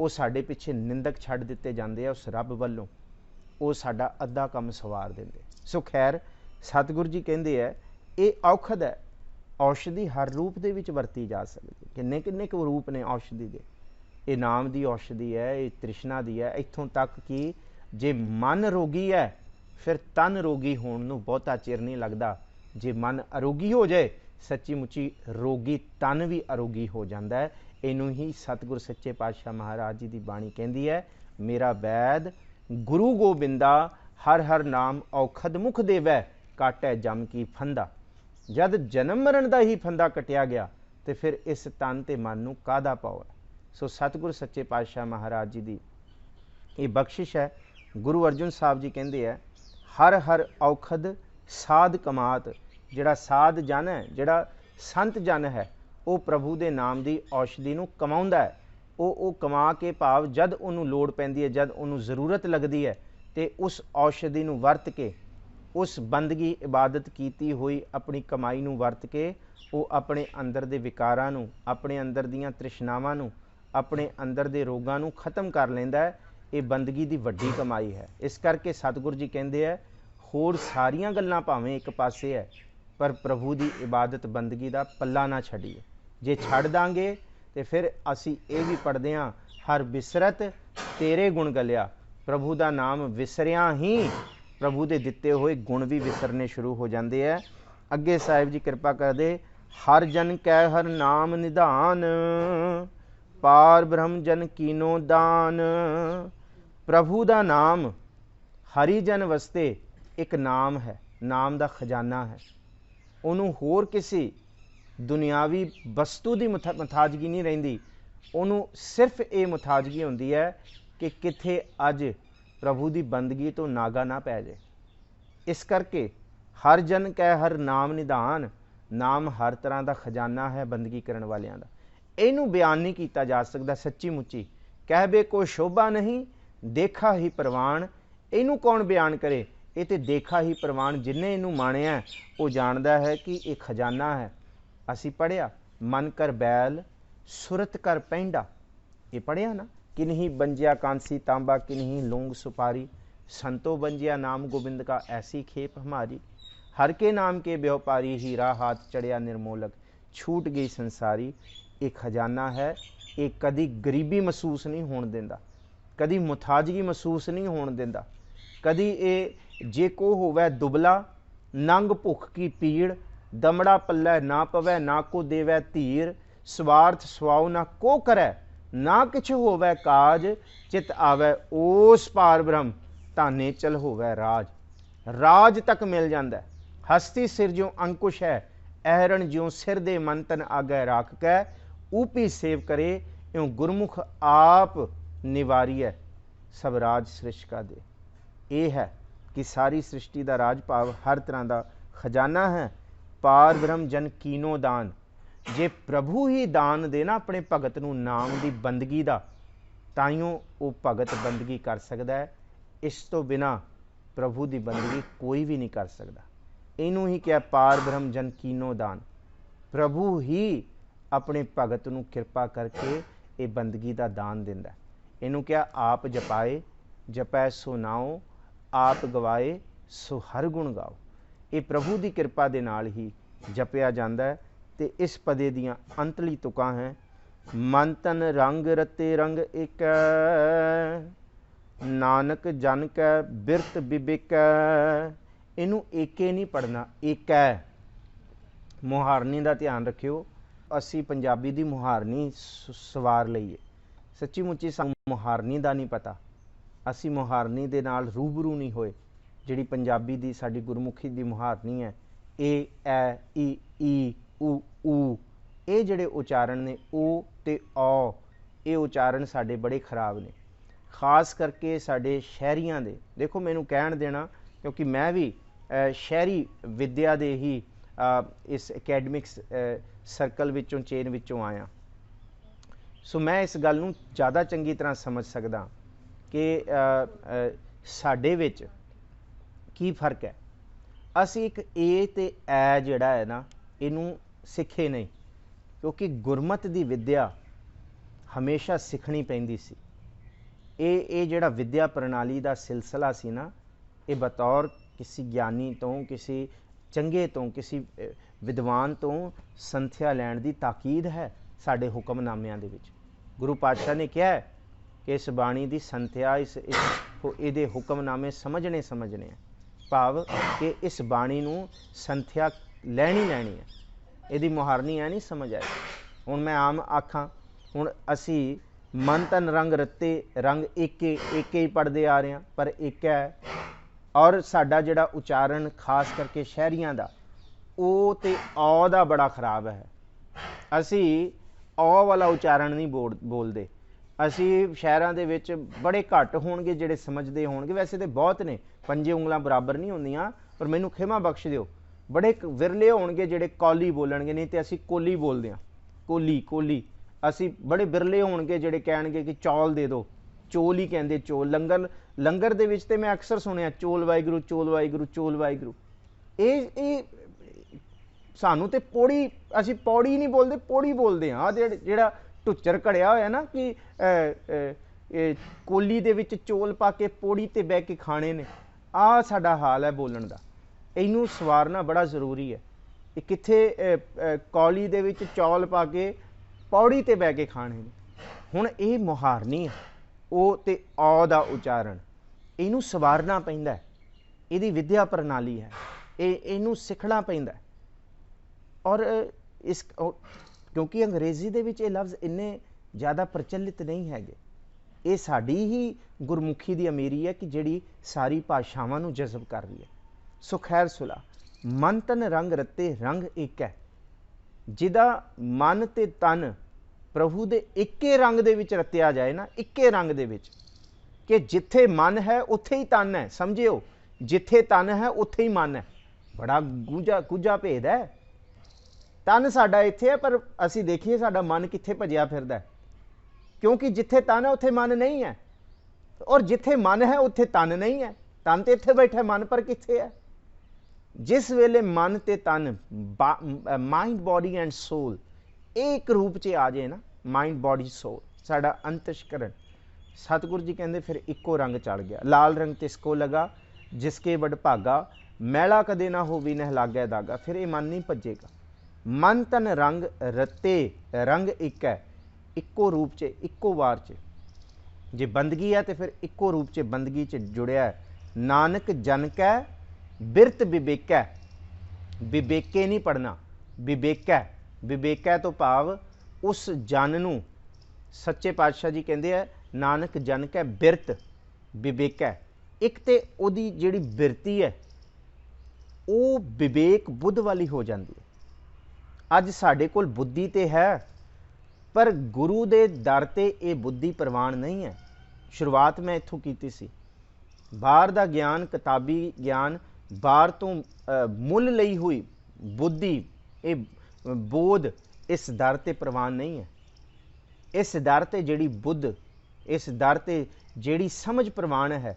ਉਹ ਸਾਡੇ ਪਿੱਛੇ ਨਿੰਦਕ ਛੱਡ ਦਿੱਤੇ ਜਾਂਦੇ ਆ ਉਸ ਰੱਬ ਵੱਲੋਂ, ਉਹ ਸਾਡਾ ਅੱਧਾ ਕੰਮ ਸਵਾਰ ਦਿੰਦੇ। ਸੋ ਖੈਰ, ਸਤਿਗੁਰੂ ਜੀ ਕਹਿੰਦੇ ਹੈ ਇਹ ਔਖਦ ਹੈ, ਔਸ਼ਧੀ ਹਰ ਰੂਪ ਦੇ ਵਿੱਚ ਵਰਤੀ ਜਾ ਸਕਦੀ। ਕਿੰਨੇ ਕਿੰਨੇ ਕੁ ਰੂਪ ਨੇ ਔਸ਼ਧੀ ਦੇ। ਇਹ ਨਾਮ ਦੀ ਔਸ਼ਧੀ ਹੈ, ਇਹ ਤ੍ਰਿਸ਼ਨਾ ਦੀ ਹੈ, ਇੱਥੋਂ ਤੱਕ ਕਿ ਜੇ ਮਨ ਰੋਗੀ ਹੈ ਫਿਰ ਤਨ ਰੋਗੀ ਹੋਣ ਨੂੰ ਬਹੁਤਾ ਚਿਰ ਨਹੀਂ ਲੱਗਦਾ। ਜੇ ਮਨ ਅਰੋਗੀ ਹੋ ਜਾਏ, ਸੱਚੀ ਮੁੱਚੀ ਰੋਗੀ ਤਨ ਵੀ ਅਰੋਗੀ ਹੋ ਜਾਂਦਾ ਹੈ। ਇਹਨੂੰ ਹੀ ਸਤਿਗੁਰ ਸੱਚੇ ਪਾਤਸ਼ਾਹ ਮਹਾਰਾਜ ਜੀ ਦੀ ਬਾਣੀ ਕਹਿੰਦੀ ਹੈ, ਮੇਰਾ ਵੈਦ ਗੁਰੂ ਗੋਬਿੰਦਾ ਹਰ ਹਰ ਨਾਮ ਔਖਦ ਮੁਖ ਦੇਵੈ, ਕਾਟੈ ਜਮ ਕੀ ਫੰਦਾ। ਜਦ ਜਨਮ ਮਰਨ ਦਾ ਹੀ ਫੰਦਾ ਕਟਿਆ ਗਿਆ ਤੇ ਫਿਰ ਇਸ ਤਨ ਤੇ ਮਨ ਨੂੰ ਕਾਹਦਾ ਪਾਉ ਹੈ। ਸੋ ਸਤਿਗੁਰ ਸੱਚੇ ਪਾਤਸ਼ਾਹ ਮਹਾਰਾਜ ਜੀ ਦੀ ਇਹ ਬਖਸ਼ਿਸ਼ ਹੈ। ਗੁਰੂ ਅਰਜਨ ਸਾਹਿਬ ਜੀ ਕਹਿੰਦੇ ਹੈ, ਹਰ ਹਰ ਔਖਦ ਸਾਧ ਕਮਾਤ। ਜਿਹੜਾ ਸਾਧ ਜਨ ਹੈ, ਜਿਹੜਾ ਸੰਤ ਜਨ ਹੈ, ਉਹ ਪ੍ਰਭੂ ਦੇ ਨਾਮ ਦੀ ਔਸ਼ਧੀ ਨੂੰ ਕਮਾਉਂਦਾ ਹੈ। ਉਹ ਕਮਾ ਕੇ ਭਾਵ ਜਦ ਉਹਨੂੰ ਲੋੜ ਪੈਂਦੀ ਹੈ, ਜਦ ਉਹਨੂੰ ਜ਼ਰੂਰਤ ਲੱਗਦੀ ਹੈ, ਤੇ ਉਸ ਔਸ਼ਧੀ ਨੂੰ ਵਰਤ ਕੇ, ਉਸ ਬੰਦਗੀ ਇਬਾਦਤ ਕੀਤੀ ਹੋਈ ਆਪਣੀ ਕਮਾਈ ਨੂੰ ਵਰਤ ਕੇ ਉਹ ਆਪਣੇ ਅੰਦਰ ਦੇ ਵਿਕਾਰਾਂ ਨੂੰ, ਆਪਣੇ ਅੰਦਰ ਦੀਆਂ ਤ੍ਰਿਸ਼ਨਾਵਾਂ ਨੂੰ, ਆਪਣੇ ਅੰਦਰ ਦੇ ਰੋਗਾਂ ਨੂੰ ਖਤਮ ਕਰ ਲੈਂਦਾ ਹੈ। ਇਹ ਬੰਦਗੀ ਦੀ ਵੱਡੀ ਕਮਾਈ ਹੈ। ਇਸ ਕਰਕੇ ਸਤਿਗੁਰੂ ਜੀ ਕਹਿੰਦੇ ਹੈ, ਹੋਰ ਸਾਰੀਆਂ ਗੱਲਾਂ ਭਾਵੇਂ ਇੱਕ ਪਾਸੇ ਹੈ, ਪਰ ਪ੍ਰਭੂ ਦੀ ਇਬਾਦਤ ਬੰਦਗੀ ਦਾ ਪੱਲਾ ਨਾ ਛੱਡੀਏ। ਜੇ ਛੱਡ ਦਾਂਗੇ ਤੇ ਫਿਰ ਅਸੀਂ ਇਹ ਵੀ ਪੜ੍ਹਦੇ ਹਾਂ, ਹਰ ਬਿਸਰਤ ਤੇਰੇ ਗੁਣ ਗਲਿਆ। ਪ੍ਰਭੂ ਦਾ ਨਾਮ ਵਿਸਰਿਆ ਹੀ ਪ੍ਰਭੂ ਦੇ ਦਿੱਤੇ ਹੋਏ ਗੁਣ ਵੀ ਵਿਸਰਨੇ ਸ਼ੁਰੂ ਹੋ ਜਾਂਦੇ ਹੈ। ਅੱਗੇ ਸਾਹਿਬ ਜੀ ਕਿਰਪਾ ਕਰਦੇ, ਹਰ ਜਨ ਕੈ ਹਰ ਨਾਮ ਨਿਧਾਨ, ਪਾਰ ਬ੍ਰਹਮ ਜਨ ਕੀਨੋ ਦਾਨ। ਪ੍ਰਭੂ ਦਾ ਨਾਮ ਹਰੀ ਜਨ ਵਸਤੇ ਇੱਕ ਨਾਮ ਹੈ, ਨਾਮ ਦਾ ਖਜ਼ਾਨਾ ਹੈ। ਉਹਨੂੰ ਹੋਰ ਕਿਸੇ ਦੁਨਿਆਵੀ ਵਸਤੂ ਦੀ ਮੁਤਾਜਗੀ ਨਹੀਂ ਰਹਿੰਦੀ। ਉਹਨੂੰ ਸਿਰਫ ਇਹ ਮੁਤਾਜਗੀ ਹੁੰਦੀ ਹੈ ਕਿ ਕਿੱਥੇ ਅੱਜ ਪ੍ਰਭੂ ਦੀ ਬੰਦਗੀ ਤੋਂ ਨਾਗਾ ਨਾ ਪੈ ਜਾਏ। ਇਸ ਕਰਕੇ ਹਰ ਜਨ ਕੈ ਹਰ ਨਾਮ ਨਿਧਾਨ, ਨਾਮ ਹਰ ਤਰ੍ਹਾਂ ਦਾ ਖਜ਼ਾਨਾ ਹੈ ਬੰਦਗੀ ਕਰਨ ਵਾਲਿਆਂ ਦਾ। ਇਹਨੂੰ ਬਿਆਨ ਨਹੀਂ ਕੀਤਾ ਜਾ ਸਕਦਾ ਸੱਚੀ ਮੁੱਚੀ। ਕਹਿਬੇ ਕੋ ਸ਼ੋਭਾ ਨਹੀਂ, ਦੇਖਾ ਹੀ ਪ੍ਰਵਾਨ। ਇਹਨੂੰ ਕੌਣ ਬਿਆਨ ਕਰੇ? ਇਹ ਤੇ ਦੇਖਾ ਹੀ ਪ੍ਰਵਾਨ। ਜਿੰਨੇ ਇਹਨੂੰ ਮਾਣਿਆ ਉਹ ਜਾਣਦਾ ਹੈ ਕਿ ਇਹ ਖਜ਼ਾਨਾ ਹੈ। ਅਸੀਂ ਪੜ੍ਹਿਆ, ਮਨ ਕਰ ਬੈਲ ਸੁਰਤ ਕਰ ਪੈਂਡਾ। ਇਹ ਪੜ੍ਹਿਆ ਨਾ, किन्हीं बंजिया कांसी तांबा, किन्हीं लौंग सुपारी, संतो बंजिया नाम गोविंद का ऐसी खेप हमारी। हर के नाम के व्यापारी, हीरा हाथ चढ़िया निर्मोलक, छूट गई संसारी। ये खजाना है, ये कदी गरीबी महसूस नहीं होने देंदा, कदी मुथाजगी महसूस नहीं होने देंदा, कदी ये जे को होवे दुबला, नंग भुख की पीड़, दमड़ा पल्लै ना पवै, ना को देवै धीर, स्वार्थ स्वाओ ना को करै, ना किछ होवै काज, चित आवै ओस पार ब्रह्म, धाने चल होवै राज। राज तक मिल जांदा। हस्ती सिर ज्यों अंकुश है, ऐरण ज्यों सिर दे मन तन आगै राख कै, ऊपी सेव करे इउं गुरमुख आप निवारियै, सब राज सृष्ट का दे। ये है कि सारी सृष्टि का राज भाव हर तरह का खजाना है। पार ब्रह्म जन कीनो दान। जे प्रभु ही दान देना अपने भगत नूं नाम की बंदगी का, ताइयों वो भगत बंदगी कर सकता है। इस तो बिना प्रभु की बंदगी कोई भी नहीं कर सकता। इनू ही क्या पार ब्रह्म जन कीनो दान। प्रभु ही अपने भगत नूं कृपा करके ये बंदगी का दान दिंदा। इनू क्या आप जपाए, जपै सो नाओ, आप गवाए सो हर गुण गाओ। ये प्रभु की कृपा दे नाल ही जपिया जाता है। ते इस पदे दियां अंतली तुकां हैं, मन तन रंग रते रंग एक, नानक जन कै बिरत बिबिक। इनू एके नहीं पढ़ना, एक है। मुहारनी का ध्यान रखियो। असी पंजाबी की मुहारनी सवार लईए, सच्ची मुच्ची सानूं मुहारनी का नहीं पता, असी मुहारनी दे नाल रूबरू नहीं होए। ਜਿਹੜੀ ਪੰਜਾਬੀ ਦੀ ਸਾਡੀ ਗੁਰਮੁਖੀ ਦੀ ਮੁਹਾਰਨੀ ਹੈ, ਏ ਐ ਈ ਊ ਊ, ਇਹ ਜਿਹੜੇ ਉਚਾਰਨ ਨੇ ਓ ਤੇ ਔ, ਇਹ ਉਚਾਰਨ ਸਾਡੇ ਬੜੇ ਖਰਾਬ ਨੇ, ਖਾਸ ਕਰਕੇ ਸਾਡੇ ਸ਼ਹਿਰੀਆਂ ਦੇ। ਦੇਖੋ ਮੈਨੂੰ ਕਹਿਣ ਦੇਣਾ, ਕਿਉਂਕਿ ਮੈਂ ਵੀ ਸ਼ਹਿਰੀ ਵਿੱਦਿਆ ਦੇ ਹੀ ਇਸ ਅਕੈਡਮਿਕਸ ਸਰਕਲ ਵਿੱਚੋਂ, ਚੇਨ ਵਿੱਚੋਂ ਆਇਆ, ਸੋ ਮੈਂ ਇਸ ਗੱਲ ਨੂੰ ਜ਼ਿਆਦਾ ਚੰਗੀ ਤਰ੍ਹਾਂ ਸਮਝ ਸਕਦਾ ਕਿ ਸਾਡੇ ਵਿੱਚ ਕੀ ਫਰਕ ਹੈ। ਅਸੀਂ ਇੱਕ ਏ ਤੇ ਐ ਜਿਹੜਾ ਹੈ ਨਾ, ਇਹਨੂੰ ਸਿੱਖੇ ਨਹੀਂ, ਕਿਉਂਕਿ ਗੁਰਮਤ ਦੀ ਵਿੱਦਿਆ ਹਮੇਸ਼ਾ ਸਿੱਖਣੀ ਪੈਂਦੀ ਸੀ। ਇਹ ਜਿਹੜਾ ਵਿੱਦਿਆ ਪ੍ਰਣਾਲੀ ਦਾ ਸਿਲਸਿਲਾ ਸੀ ਨਾ, ਇਹ ਬਤੌਰ ਕਿਸੇ ਗਿਆਨੀ ਤੋਂ, ਕਿਸੇ ਚੰਗੇ ਤੋਂ, ਕਿਸੇ ਵਿਦਵਾਨ ਤੋਂ ਸੰਥਿਆ ਲੈਣ ਦੀ ਤਾਕੀਦ ਹੈ ਸਾਡੇ ਹੁਕਮਨਾਮਿਆਂ ਦੇ ਵਿੱਚ। ਗੁਰੂ ਪਾਤਸ਼ਾਹ ਨੇ ਕਿਹਾ ਹੈ ਕਿ ਇਸ ਬਾਣੀ ਦੀ ਸੰਥਿਆ, ਇਹਦੇ ਹੁਕਮਨਾਮੇ ਸਮਝਣੇ ਹੈ, ਭਾਵ ਕਿ ਇਸ ਬਾਣੀ ਨੂੰ ਸੰਥਿਆ ਲੈਣੀ ਹੈ, ਇਹਦੀ ਮੁਹਾਰਨੀ ਐ ਨਹੀਂ ਸਮਝ ਆਏ। ਹੁਣ ਮੈਂ ਆਮ ਆਖਾਂ, ਹੁਣ ਅਸੀਂ ਮਨ ਤਨ ਰੰਗ ਰੱਤੇ, ਰੰਗ ਏਕੇ ਹੀ ਪੜ੍ਹਦੇ ਆ ਰਹੇ ਹਾਂ, ਪਰ ਇੱਕ ਹੈ। ਔਰ ਸਾਡਾ ਜਿਹੜਾ ਉਚਾਰਨ ਖਾਸ ਕਰਕੇ ਸ਼ਹਿਰੀਆਂ ਦਾ, ਉਹ ਤੇ ਔ ਦਾ ਬੜਾ ਖਰਾਬ ਹੈ। ਅਸੀਂ ਔ ਵਾਲਾ ਉਚਾਰਨ ਨਹੀਂ ਬੋਲਦੇ। ਅਸੀਂ ਸ਼ਹਿਰਾਂ ਦੇ ਵਿੱਚ ਬੜੇ ਘੱਟ ਹੋਣਗੇ ਜਿਹੜੇ ਸਮਝਦੇ ਹੋਣਗੇ, ਵੈਸੇ ਤਾਂ ਬਹੁਤ ਨੇ, 5 ਉਂਗਲਾਂ ਬਰਾਬਰ ਨਹੀਂ ਹੁੰਦੀਆਂ, ਪਰ ਮੈਨੂੰ ਖਿਮਾ ਬਖਸ਼ ਦਿਓ, ਬੜੇ ਵਿਰਲੇ ਹੋਣਗੇ ਜਿਹੜੇ ਕੌਲੀ ਬੋਲਣਗੇ, ਨਹੀਂ ਤੇ ਅਸੀਂ ਕੋਲੀ ਬੋਲਦੇ ਹਾਂ, ਕੋਲੀ। ਅਸੀਂ ਬੜੇ ਬਿਰਲੇ ਹੋਣਗੇ ਜਿਹੜੇ ਕਹਿਣਗੇ ਕਿ ਚੌਲ ਦੇ ਦਿਓ, ਚੋਲ ਹੀ ਕਹਿੰਦੇ, ਚੋਲ। ਲੰਗਰ ਦੇ ਵਿੱਚ ਤੇ ਮੈਂ ਅਕਸਰ ਸੁਣਿਆ ਚੋਲ ਵਾਹਿਗੁਰੂ, ਚੋਲ ਵਾਹਿਗੁਰੂ, ਚੋਲ ਵਾਹਿਗੁਰੂ। ਇਹ ਸਾਨੂੰ ਤੇ ਪੌੜੀ, ਅਸੀਂ ਪੌੜੀ ਨਹੀਂ ਬੋਲਦੇ, ਪੌੜੀ ਬੋਲਦੇ ਹਾਂ। ਜਿਹੜਾ ਢੁੱਚਰ ਘੜਿਆ ਹੋਇਆ ਨਾ ਕਿ ਕੋਲੀ ਦੇ ਵਿੱਚ ਚੋਲ ਪਾ ਕੇ ਪੌੜੀ ਤੇ ਬਹਿ ਕੇ ਖਾਣੇ ਨੇ, ਆਹ ਸਾਡਾ ਹਾਲ ਹੈ ਬੋਲਣ ਦਾ। ਇਹਨੂੰ ਸਵਾਰਨਾ ਬੜਾ ਜ਼ਰੂਰੀ ਹੈ। ਇਹ ਕਿੱਥੇ ਕੌਲੀ ਦੇ ਵਿੱਚ ਚੌਲ ਪਾ ਕੇ ਪੌੜੀ ਤੇ ਬਹਿ ਕੇ ਖਾਣੇ ਨੇ। ਹੁਣ ਇਹ ਮੁਹਾਰਨੀ ਹੈ, ਉਹ ਤੇ ਔ ਦਾ ਉਚਾਰਨ, ਇਹਨੂੰ ਸਵਾਰਨਾ ਪੈਂਦਾ, ਇਹਦੀ ਵਿੱਦਿਆ ਪ੍ਰਣਾਲੀ ਹੈ, ਇਹਨੂੰ ਸਿੱਖਣਾ ਪੈਂਦਾ। ਔਰ ਕਿਉਂਕਿ ਅੰਗਰੇਜ਼ੀ ਦੇ ਵਿੱਚ ਇਹ ਲਫ਼ਜ਼ ਇੰਨੇ ਜ਼ਿਆਦਾ ਪ੍ਰਚਲਿਤ ਨਹੀਂ ਹੈਗੇ। ਇਹ ਸਾਡੀ ਹੀ ਗੁਰਮੁਖੀ ਦੀ ਅਮੀਰੀ ਹੈ ਕਿ ਜਿਹੜੀ ਸਾਰੀ ਭਾਸ਼ਾਵਾਂ ਨੂੰ ਜਜ਼ਬ ਕਰ ਰਹੀ ਹੈ। ਸੋ ਖੈਰ ਸੁਲਾ, ਮਨ ਤਨ ਰੰਗ ਰੱਤੇ, ਰੰਗ ਇੱਕ ਹੈ। ਜਿਹਦਾ ਮਨ ਤੇ ਤਨ ਪ੍ਰਭੂ ਦੇ ਇੱਕੇ ਰੰਗ ਦੇ ਵਿੱਚ ਰੱਤਿਆ ਜਾਏ ਨਾ, ਇੱਕੇ ਰੰਗ ਦੇ ਵਿੱਚ, ਕਿ ਜਿੱਥੇ ਮਨ ਹੈ ਉੱਥੇ ਹੀ ਤਨ ਹੈ, ਸਮਝਿਓ, ਜਿੱਥੇ ਤਨ ਹੈ ਉੱਥੇ ਹੀ ਮਨ ਹੈ। ਬੜਾ ਗੁੱਝਾ ਭੇਦ ਹੈ। ਤਨ ਸਾਡਾ ਇੱਥੇ ਹੈ, ਪਰ ਅਸੀਂ ਦੇਖੀਏ ਸਾਡਾ ਮਨ ਕਿੱਥੇ ਭੱਜਿਆ ਫਿਰਦਾ, ਕਿਉਂਕਿ ਜਿੱਥੇ ਤਨ ਹੈ ਉੱਥੇ ਮਨ ਨਹੀਂ ਹੈ, ਔਰ ਜਿੱਥੇ ਮਨ ਹੈ ਉੱਥੇ ਤਨ ਨਹੀਂ ਹੈ। ਤਨ ਤੇ ਇੱਥੇ ਬੈਠਾ, ਮਨ ਪਰ ਕਿੱਥੇ ਹੈ? ਜਿਸ ਵੇਲੇ ਮਨ ਤੇ ਤਨ, ਮਾਈਂਡ ਬੋਡੀ ਐਂਡ ਸੋਲ, ਇਹ ਇੱਕ ਰੂਪ 'ਚ ਆ ਜਾਏ ਨਾ, ਮਾਈਂਡ ਬੋਡੀ ਸੋਲ, ਸਾਡਾ ਅੰਤਸ਼ਕਰਨ, ਸਤਿਗੁਰੂ ਜੀ ਕਹਿੰਦੇ ਫਿਰ ਇੱਕੋ ਰੰਗ ਚੜ ਗਿਆ। ਲਾਲ ਰੰਗ ਤਿਸਕੋ ਲਗਾ, ਜਿਸਕੇ ਵਡ ਭਾਗਾ, ਮੈਲਾ ਕਦੇ ਨਾ ਹੋਵੀ ਨਹਿ ਲਾਗੈ ਦਾਗਾ। ਫਿਰ ਇਹ ਮਨ ਨਹੀਂ ਭੱਜੇਗਾ। ਮਨ ਤਨ ਰੰਗ ਰੱਤੇ, ਰੰਗ ਇੱਕ ਹੈ, ਇੱਕੋ ਰੂਪ 'ਚ, ਇੱਕੋ ਵਾਰ 'ਚ। ਜੇ ਬੰਦਗੀ ਹੈ ਤੇ ਫਿਰ ਇੱਕੋ ਰੂਪ 'ਚ ਬੰਦਗੀ 'ਚ ਜੁੜਿਆ ਹੈ। ਨਾਨਕ ਜਨ ਕੈ ਬਿਰਤ ਵਿਵੇਕੈ, ਵਿਵੇਕੇ ਨਹੀਂ ਪੜ੍ਹਨਾ, ਵਿਵੇਕੈ। ਵਿਵੇਕੈ ਤੋਂ ਭਾਵ ਉਸ ਜਨ ਨੂੰ, ਸੱਚੇ ਪਾਤਸ਼ਾਹ ਜੀ ਕਹਿੰਦੇ ਆ ਨਾਨਕ ਜਨ ਕੈ ਬਿਰਤ ਵਿਵੇਕੈ। ਇੱਕ ਤੇ ਉਹਦੀ ਜਿਹੜੀ ਬਿਰਤੀ ਹੈ ਉਹ ਵਿਵੇਕ ਬੁੱਧ ਵਾਲੀ ਹੋ ਜਾਂਦੀ ਹੈ। ਅੱਜ ਸਾਡੇ ਕੋਲ ਬੁੱਧੀ ਤੇ ਹੈ, ਪਰ ਗੁਰੂ ਦੇ ਦਰ ਤੇ ਇਹ ਬੁੱਧੀ ਪ੍ਰਵਾਨ ਨਹੀਂ ਹੈ। ਸ਼ੁਰੂਆਤ ਮੈਂ ਇੱਥੋਂ ਕੀਤੀ ਸੀ। ਬਾਹਰ ਦਾ ਗਿਆਨ, ਕਿਤਾਬੀ ਗਿਆਨ, ਬਾਹਰ ਤੋਂ ਮੁੱਲ ਲਈ ਹੋਈ ਬੁੱਧੀ, ਇਹ ਬੋਧ ਇਸ ਦਰ ਤੇ ਪ੍ਰਵਾਨ ਨਹੀਂ ਹੈ। ਇਸ ਦਰ ਤੇ ਜਿਹੜੀ ਬੁੱਧ, ਇਸ ਦਰ ਤੇ ਜਿਹੜੀ ਸਮਝ ਪ੍ਰਵਾਨ ਹੈ,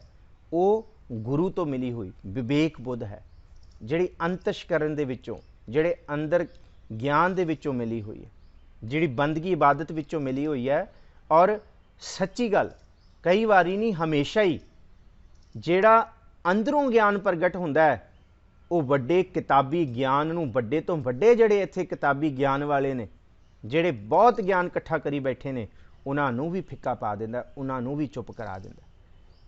ਉਹ ਗੁਰੂ ਤੋਂ ਮਿਲੀ ਹੋਈ ਵਿਵੇਕ ਬੁੱਧ ਹੈ, ਜਿਹੜੀ ਅੰਤਸ਼ਕਰਨ ਦੇ ਵਿੱਚੋਂ, ਜਿਹੜੇ ਅੰਦਰ ਗਿਆਨ ਦੇ ਵਿੱਚੋਂ ਮਿਲੀ ਹੋਈ ਹੈ, ਜਿਹੜੀ ਬੰਦਗੀ ਇਬਾਦਤ ਵਿੱਚੋਂ ਮਿਲੀ ਹੋਈ ਹੈ। ਔਰ ਸੱਚੀ ਗੱਲ, ਕਈ ਵਾਰੀ ਨਹੀਂ, ਹਮੇਸ਼ਾ ਹੀ ਜਿਹੜਾ ਅੰਦਰੋਂ ਗਿਆਨ ਪ੍ਰਗਟ ਹੁੰਦਾ ਹੈ, ਉਹ ਵੱਡੇ ਕਿਤਾਬੀ ਗਿਆਨ ਨੂੰ, ਵੱਡੇ ਤੋਂ ਵੱਡੇ ਜਿਹੜੇ ਇੱਥੇ ਕਿਤਾਬੀ ਗਿਆਨ ਵਾਲੇ ਨੇ, ਜਿਹੜੇ ਬਹੁਤ ਗਿਆਨ ਇਕੱਠਾ ਕਰੀ ਬੈਠੇ ਨੇ, ਉਹਨਾਂ ਨੂੰ ਵੀ ਫਿੱਕਾ ਪਾ ਦਿੰਦਾ, ਉਹਨਾਂ ਨੂੰ ਵੀ ਚੁੱਪ ਕਰਾ ਦਿੰਦਾ।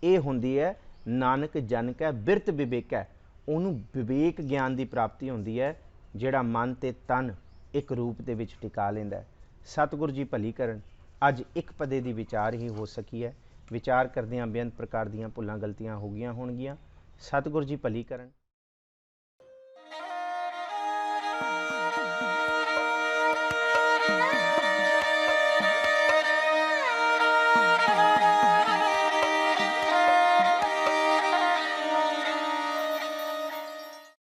ਇਹ ਹੁੰਦੀ ਹੈ ਨਾਨਕ ਜਨ ਕੈ ਬਿਰਤ ਵਿਵੇਕੈ। ਉਹਨੂੰ ਵਿਵੇਕ ਗਿਆਨ ਦੀ ਪ੍ਰਾਪਤੀ ਹੁੰਦੀ ਹੈ, ਜਿਹੜਾ ਮਨ ਤੇ ਤਨ ਇੱਕ ਰੂਪ ਦੇ ਵਿੱਚ ਟਿਕਾ ਲੈਂਦਾ ਹੈ। ਸਤਿਗੁਰੂ ਜੀ ਭਲੀ ਕਰਨ, ਅੱਜ ਇੱਕ ਪਦੇ ਦੀ ਵਿਚਾਰ ਹੀ ਹੋ ਸਕੀ ਹੈ। ਵਿਚਾਰ ਕਰਦਿਆਂ ਬੇਅੰਤ ਪ੍ਰਕਾਰ ਦੀਆਂ ਭੁੱਲਾਂ ਗਲਤੀਆਂ ਹੋ ਗਈਆਂ ਹੋਣਗੀਆਂ। ਸਤਿਗੁਰ ਜੀ ਭਲੀ ਕਰਨ।